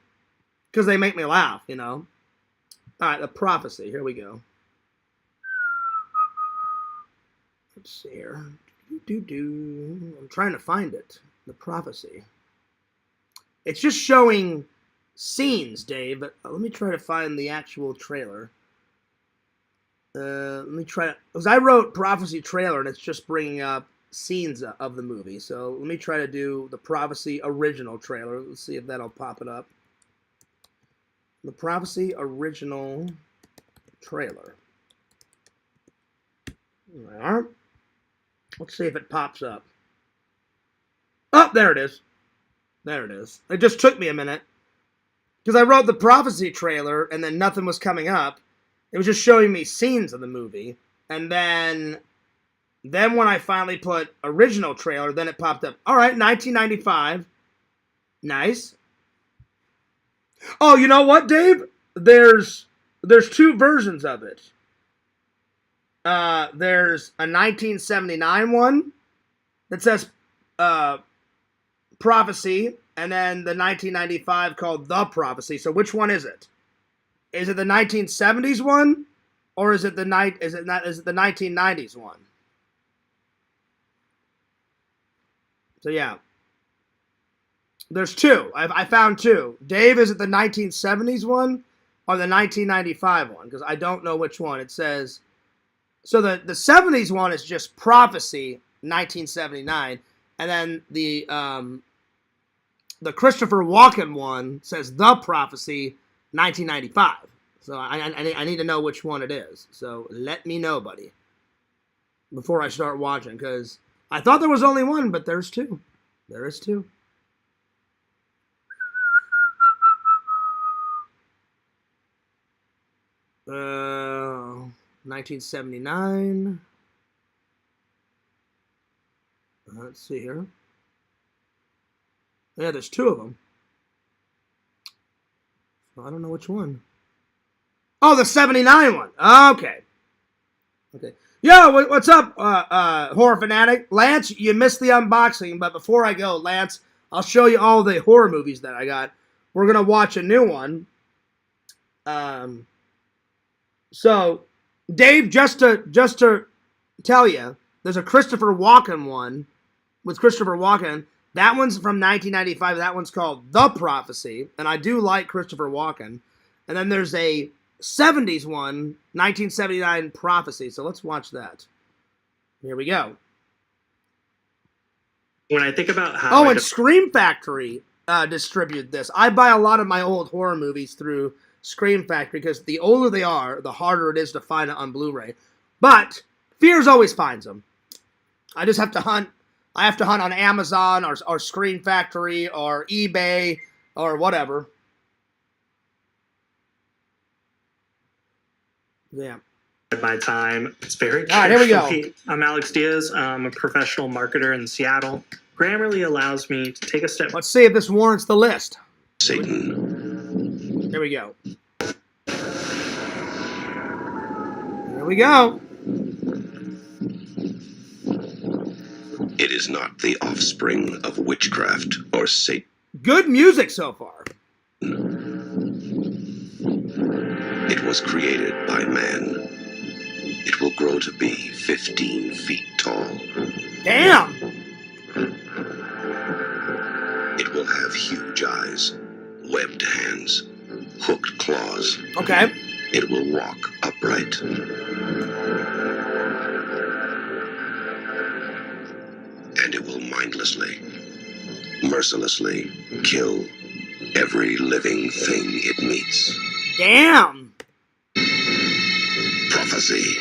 Because they make me laugh, All right, The Prophecy. Here we go. Let's see here. I'm trying to find it. The Prophecy. It's just showing scenes, Dave. But let me try to find the actual trailer. Let me try to... Because I wrote Prophecy trailer, and it's just bringing up scenes of the movie. So let me try to do the Prophecy original trailer. Let's see if that'll pop it up. The Prophecy original trailer. There we are. Let's see if it pops up. Oh, there it is. It just took me a minute. Because I wrote the Prophecy trailer, and then nothing was coming up. It was just showing me scenes of the movie. And then when I finally put original trailer, then it popped up. All right, 1995. Nice. Oh, you know what, Dave? There's two versions of it. There's a 1979 one that says Prophecy, and then the 1995 called The Prophecy. So which one is it? Is it the 1970s one, or is it the 1990s one? So yeah. There's two. I found two. Dave, is it the 1970s one or the 1995 one? Because I don't know which one. It says... So the 70s one is just Prophecy, 1979. and then the Christopher Walken one says The Prophecy, 1995. So I need to know which one it is. So let me know, buddy, before I start watching, because I thought there was only one, but there's two. There is two. Uh, 1979. Let's see here. Yeah, there's two of them. So I don't know which one. Oh, the 79 one. Okay. Okay. Yo, what's up, horror fanatic? Lance, you missed the unboxing, but before I go, Lance, I'll show you all the horror movies that I got. We're going to watch a new one. So, Dave, just to tell you, there's a Christopher Walken one with Christopher Walken. That one's from 1995. That one's called The Prophecy, and I do like Christopher Walken. And then there's a 70s one, 1979 Prophecy. So let's watch that. Here we go. When I think about how... Oh, and Scream Factory distributed this. I buy a lot of my old horror movies through Scream Factory because the older they are, the harder it is to find it on Blu-ray. But Fears always finds them. I just have to hunt. I have to hunt on Amazon or Scream Factory or eBay or whatever. Yeah. My time. It's very all right, here we go. I'm Alex Diaz. I'm a professional marketer in Seattle. Grammarly allows me to take a step. Let's see if this warrants the list. Satan. Here we go. Here we go. It is not the offspring of witchcraft or Satan. Good music so far. It was created by man. It will grow to be 15 feet tall. Damn! It will have huge eyes, webbed hands, hooked claws. Okay. It will walk upright. And it will mindlessly, mercilessly kill every living thing it meets. Damn! Prophecy.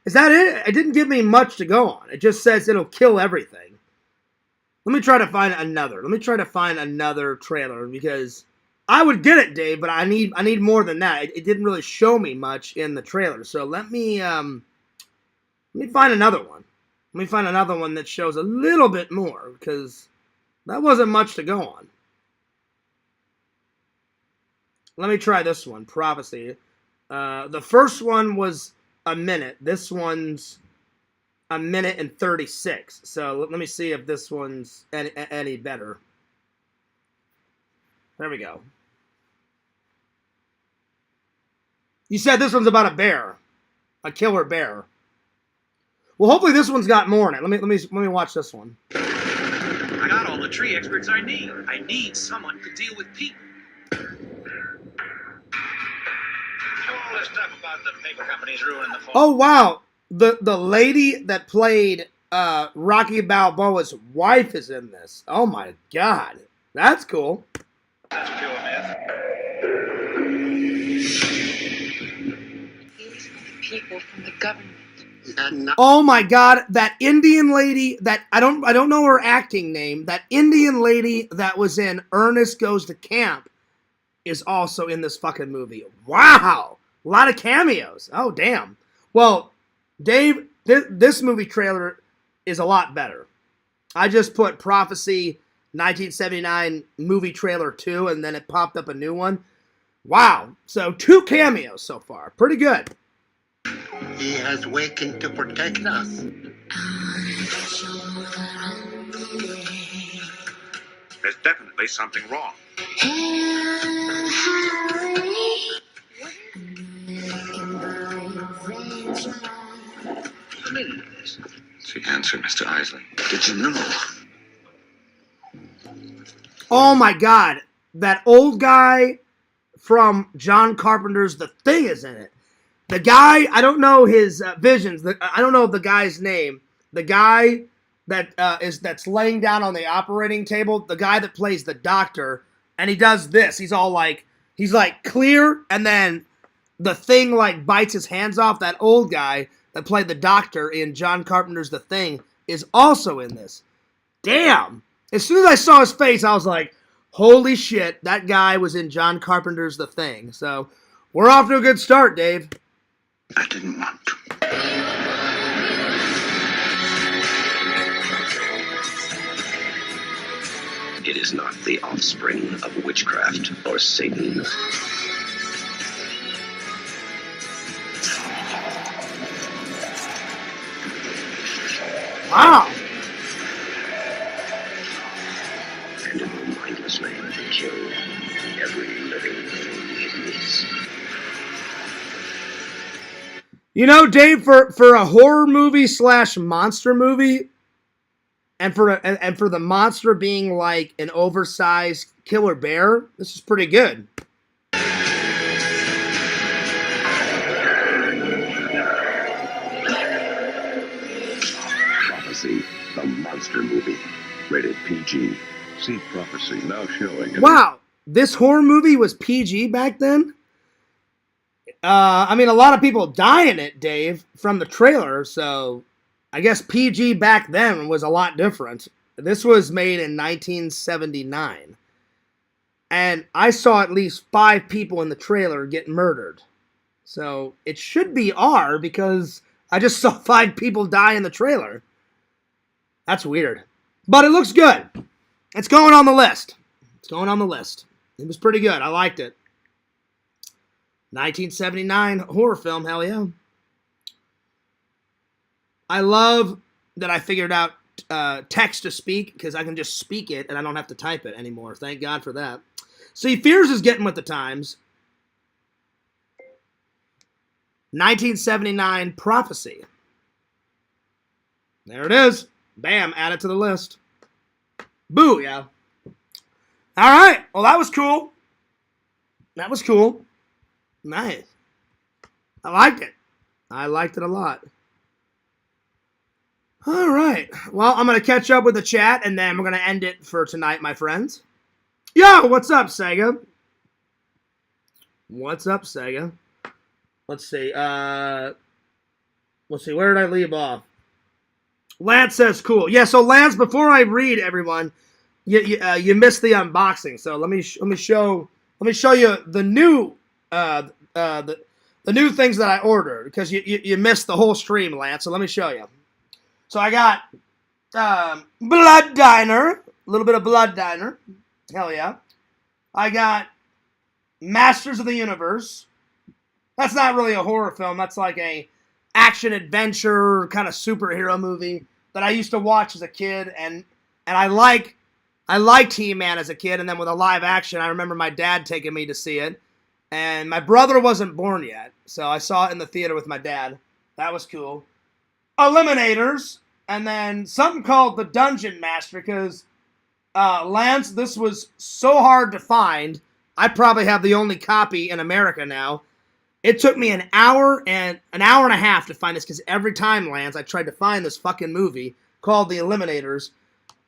Is that it? It didn't give me much to go on. It just says it'll kill everything. Let me try to find another. Let me try to find another trailer because I would get it, Dave, but I need more than that. It didn't really show me much in the trailer. So let me find another one. Let me find another one that shows a little bit more because that wasn't much to go on. Let me try this one, Prophecy. The first one was a minute. This one's a minute and 36. So let me see if this one's any better. There we go. You said this one's about a bear, a killer bear. Well, hopefully this one's got more in it. Let me watch this one. I got all the tree experts I need. I need someone to deal with people. All this stuff about the paper companies ruining the fall. Oh wow, the lady that played Rocky Balboa's wife is in this. Oh my god, that's cool. That's pure myth. These are the people from the government. Oh my god, that Indian lady that I don't know her acting name. That Indian lady that was in Ernest Goes to Camp is also in this fucking movie. Wow, a lot of cameos. Oh damn. Well, Dave, this movie trailer is a lot better. I just put Prophecy 1979 movie trailer 2 and then it popped up a new one. Wow. So 2 cameos so far. Pretty good. He has wakened to protect us. There's definitely something wrong. What's the meaning of this? It's the answer, Mr. Isley. Did you know? Oh my god. That old guy from John Carpenter's The Thing is in it. The guy, I don't know his visions. I don't know the guy's name. The guy that's laying down on the operating table. The guy that plays the doctor, and he does this. He's like clear, and then the thing like bites his hands off. That old guy that played the doctor in John Carpenter's The Thing is also in this. Damn! As soon as I saw his face, I was like, holy shit, that guy was in John Carpenter's The Thing. So we're off to a good start, Dave. I didn't want to. It is not the offspring of witchcraft or Satan. Wow! And it will mindlessly kill every living thing it meets. You know, Dave, for a horror movie / monster movie, and for the monster being like an oversized killer bear, this is pretty good. Prophecy, the monster movie. Rated PG. See Prophecy now showing. Wow, this horror movie was PG back then? I mean, a lot of people die in it, Dave, from the trailer, so I guess PG back then was a lot different. This was made in 1979. And I saw at least 5 people in the trailer get murdered. So it should be R because I just saw 5 people die in the trailer. That's weird. But it looks good. It's going on the list. It's going on the list. It was pretty good. I liked it. 1979 horror film, hell yeah. I love that I figured out text to speak because I can just speak it and I don't have to type it anymore. Thank God for that. See, Fears is getting with the times. 1979 Prophecy. There it is. Bam, add it to the list. Boo, yeah. All right. Well, that was cool. That was cool. Nice. I liked it. I liked it a lot. All right. Well, I'm going to catch up with the chat, and then we're going to end it for tonight, my friends. Yo, what's up, Sega? What's up, Sega? Let's see. Where did I leave off? Lance says cool. Yeah, so Lance, before I read everyone, you missed the unboxing. So let me show you the new the new things that I ordered because you missed the whole stream, Lance. So let me show you. So I got Blood Diner, a little bit of Blood Diner. Hell yeah. I got Masters of the Universe. That's not really a horror film. That's like a action adventure kind of superhero movie that I used to watch as a kid, and I liked He-Man as a kid, and then with a live action, I remember my dad taking me to see it, and my brother wasn't born yet, so I saw it in the theater with my dad. That was cool. Eliminators, and then something called The Dungeon Master, because Lance, this was so hard to find. I probably have the only copy in America now. It took me an hour and a half to find this, because every time, Lance, I tried to find this fucking movie called The Eliminators.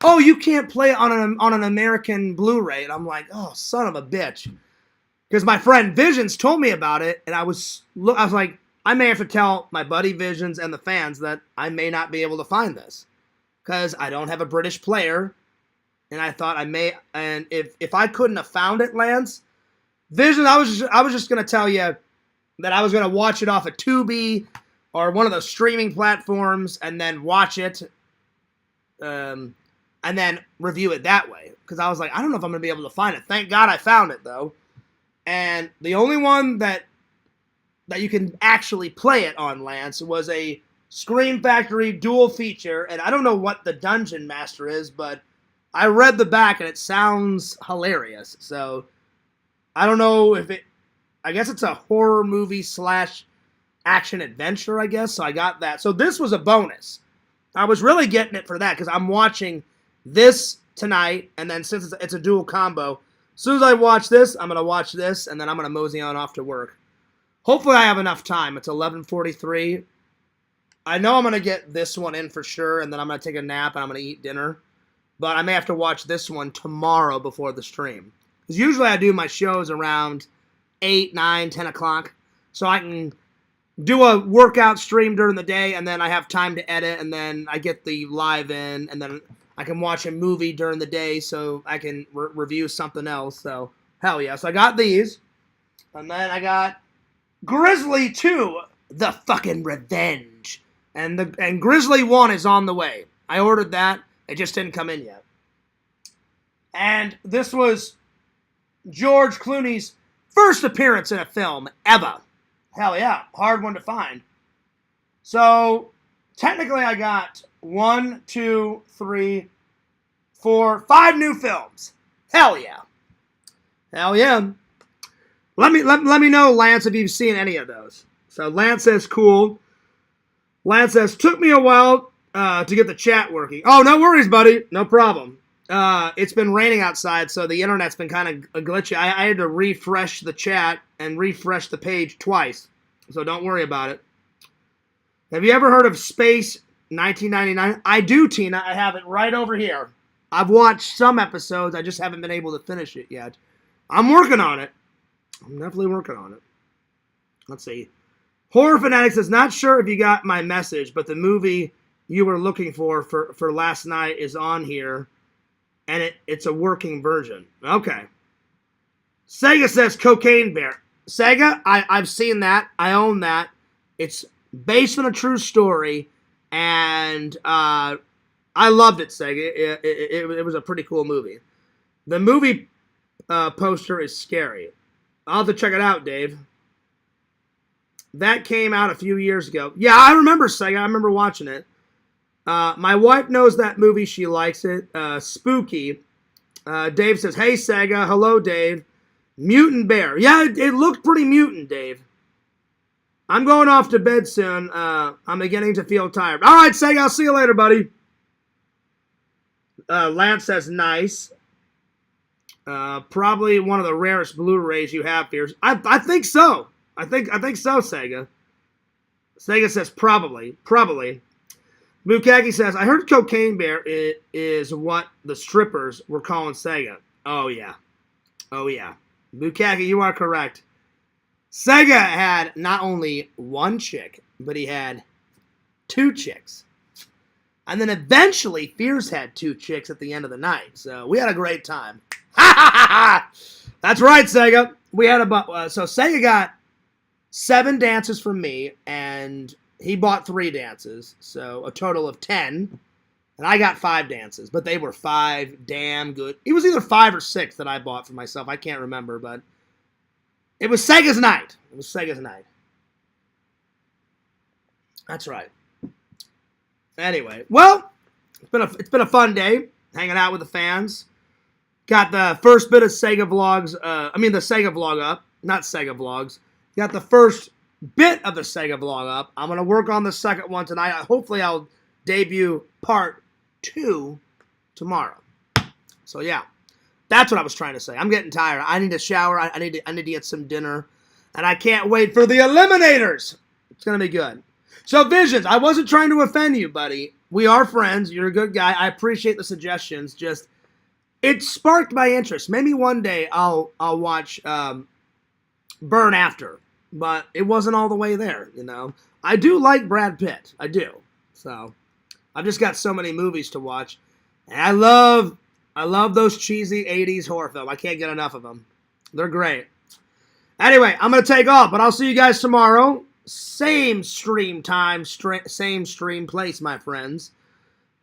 Oh, you can't play it on an American Blu-ray. And I'm like, oh, son of a bitch. Because my friend Visions told me about it, and I was like, I may have to tell my buddy Visions and the fans that I may not be able to find this. Because I don't have a British player, and I thought I may, and if I couldn't have found it, Lance, Visions, I was just going to tell you that I was going to watch it off of Tubi or one of those streaming platforms and then watch it and then review it that way. Because I was like, I don't know if I'm going to be able to find it. Thank God I found it, though. And the only one that you can actually play it on, Lance, was a Scream Factory dual feature. And I don't know what the Dungeon Master is, but I read the back and it sounds hilarious. So I don't know if it... I guess it's a horror movie / action adventure, I guess. So I got that. So this was a bonus. I was really getting it for that because I'm watching this tonight. And then since it's a dual combo, as soon as I watch this, I'm going to watch this. And then I'm going to mosey on off to work. Hopefully I have enough time. It's 11:43. I know I'm going to get this one in for sure, and then I'm going to take a nap and I'm going to eat dinner. But I may have to watch this one tomorrow before the stream. Because usually I do my shows around 8, 9, 10 o'clock. So I can do a workout stream during the day, and then I have time to edit, and then I get the live in, and then I can watch a movie during the day so I can review something else. So, hell yeah. So I got these. And then I got Grizzly 2, The Fucking Revenge. And Grizzly 1 is on the way. I ordered that. It just didn't come in yet. And this was George Clooney's first appearance in a film ever. Hell yeah. Hard one to find. So, technically I got 1, 2, 3, 4, 5 new films. Hell yeah. Hell yeah. Let me know, Lance, if you've seen any of those. So Lance says, cool. Lance says, took me a while to get the chat working. Oh, no worries, buddy. No problem. It's been raining outside, so the internet's been kind of glitchy. I had to refresh the chat and refresh the page twice. So don't worry about it. Have you ever heard of Space 1999? I do, Tina. I have it right over here. I've watched some episodes. I just haven't been able to finish it yet. I'm working on it. I'm definitely working on it. Let's see. Horror Fanatics is not sure if you got my message, but the movie you were looking for last night is on here, and it's a working version. Okay. Sega says Cocaine Bear. Sega, I've seen that. I own that. It's based on a true story, and I loved it, Sega. It was a pretty cool movie. The movie poster is scary. I'll have to check it out, Dave. That came out a few years ago. Yeah, I remember Sega. I remember watching it. My wife knows that movie. She likes it. Spooky. Dave says, hey, Sega. Hello, Dave. Mutant Bear. Yeah, it looked pretty mutant, Dave. I'm going off to bed soon. I'm beginning to feel tired. All right, Sega. I'll see you later, buddy. Lance says, nice. Probably one of the rarest Blu-rays you have, Fears. I think so. I think so, Sega. Sega says probably. Bukaki says, I heard Cocaine Bear is what the strippers were calling Sega. Oh, yeah. Bukaki, you are correct. Sega had not only one chick, but he had 2 chicks. And then eventually, Fears had 2 chicks at the end of the night. So we had a great time. That's right, Sega. We had so Sega got 7 dances from me, and he bought 3 dances, so a total of 10. And I got 5 dances, but they were 5 damn good. It was either 5 or 6 that I bought for myself. I can't remember, but it was Sega's night. That's right. Anyway, well, it's been a fun day hanging out with the fans. Got the first bit of Sega vlogs, the Sega vlog up, not Sega vlogs. Got the first bit of the Sega vlog up. I'm going to work on the second one tonight. Hopefully I'll debut part 2 tomorrow. So yeah, that's what I was trying to say. I'm getting tired. I need to shower. I need to get some dinner. And I can't wait for the Eliminators. It's going to be good. So Visions, I wasn't trying to offend you, buddy. We are friends. You're a good guy. I appreciate the suggestions. Just, it sparked my interest. Maybe one day I'll watch Burn After, but it wasn't all the way there, you know. I do like Brad Pitt. I do. So I've just got so many movies to watch. And I love those cheesy 80s horror films. I can't get enough of them. They're great. Anyway, I'm going to take off, but I'll see you guys tomorrow. Same stream time, same stream place, my friends.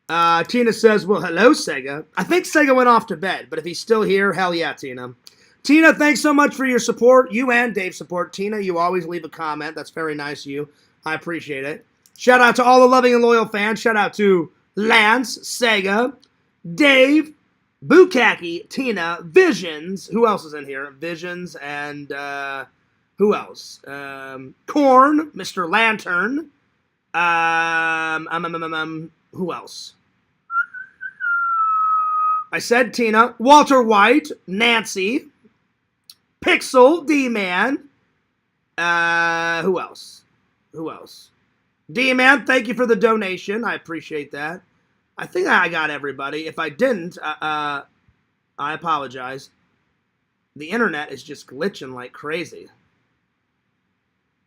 Tina says, well, hello, Sega. I think Sega went off to bed, but if he's still here, hell yeah, Tina. Tina, thanks so much for your support. You and Dave's support. Tina, you always leave a comment. That's very nice of you. I appreciate it. Shout out to all the loving and loyal fans. Shout out to Lance, Sega, Dave, Bukaki, Tina, Visions. Who else is in here? Visions and who else? Korn, Mr. Lantern. Who else? I said Tina, Walter White, Nancy, Pixel, D-Man, Who else? D-Man, thank you for the donation. I appreciate that. I think I got everybody. If I didn't, I apologize. The internet is just glitching like crazy.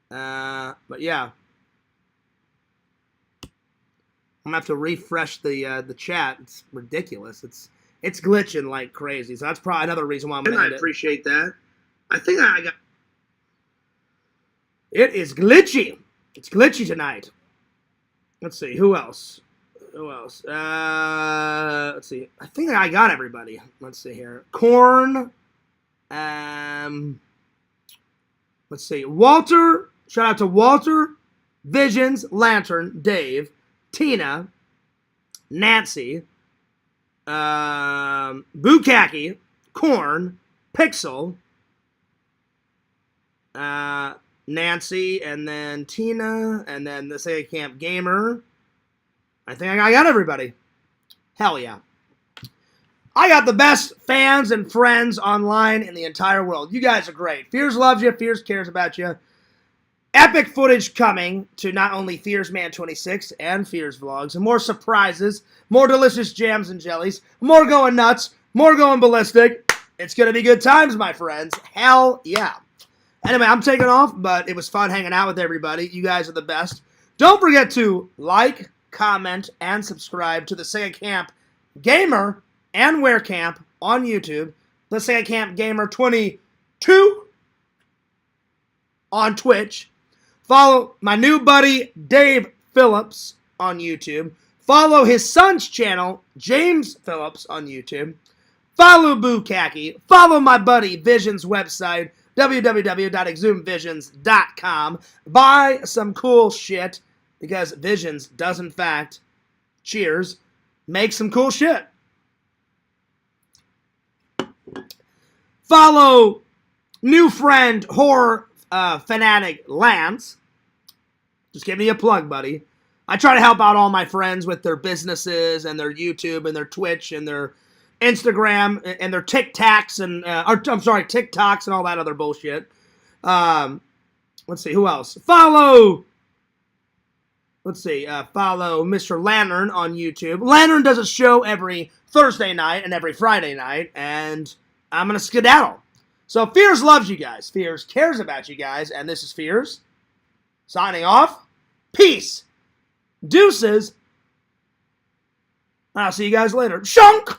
But yeah. I'm gonna have to refresh the chat. It's ridiculous. It's glitching like crazy. So that's probably another reason why I'm gonna end it. I appreciate that. I think I got. It is glitchy. It's glitchy tonight. Let's see. Who else? Let's see. I think I got everybody. Let's see here. Corn. Let's see. Walter. Shout out to Walter, Visions, Lantern, Dave, Tina, Nancy, Bukaki, Corn, Pixel, Nancy, and then Tina, and then the Sega Camp Gamer. I think I got everybody. Hell yeah. I got the best fans and friends online in the entire world. You guys are great. Fears loves you. Fears cares about you. Epic footage coming to not only Fears Man 26 and Fears Vlogs, and more surprises, more delicious jams and jellies, more going nuts, more going ballistic. It's going to be good times, my friends. Hell yeah. Anyway, I'm taking off, but it was fun hanging out with everybody. You guys are the best. Don't forget to like, comment, and subscribe to the Sega Camp Gamer and Wear Camp on YouTube. The Sega Camp Gamer 22 on Twitch. Follow my new buddy, Dave Phillips, on YouTube. Follow his son's channel, James Phillips, on YouTube. Follow Bukaki. Follow my buddy, Vision's website, www.exhumevisions.com. Buy some cool shit, because Visions does, in fact, cheers, make some cool shit. Follow new friend, horror fanatic Lance. Just give me a plug, buddy. I try to help out all my friends with their businesses and their YouTube and their Twitch and their Instagram and their TikToks and TikToks and all that other bullshit. Let's see, who else? Follow Mr. Lantern on YouTube. Lantern does a show every Thursday night and every Friday night, and I'm gonna skedaddle. So Fears loves you guys. Fears cares about you guys. And this is Fears. Signing off. Peace. Deuces. I'll see you guys later. Shunk!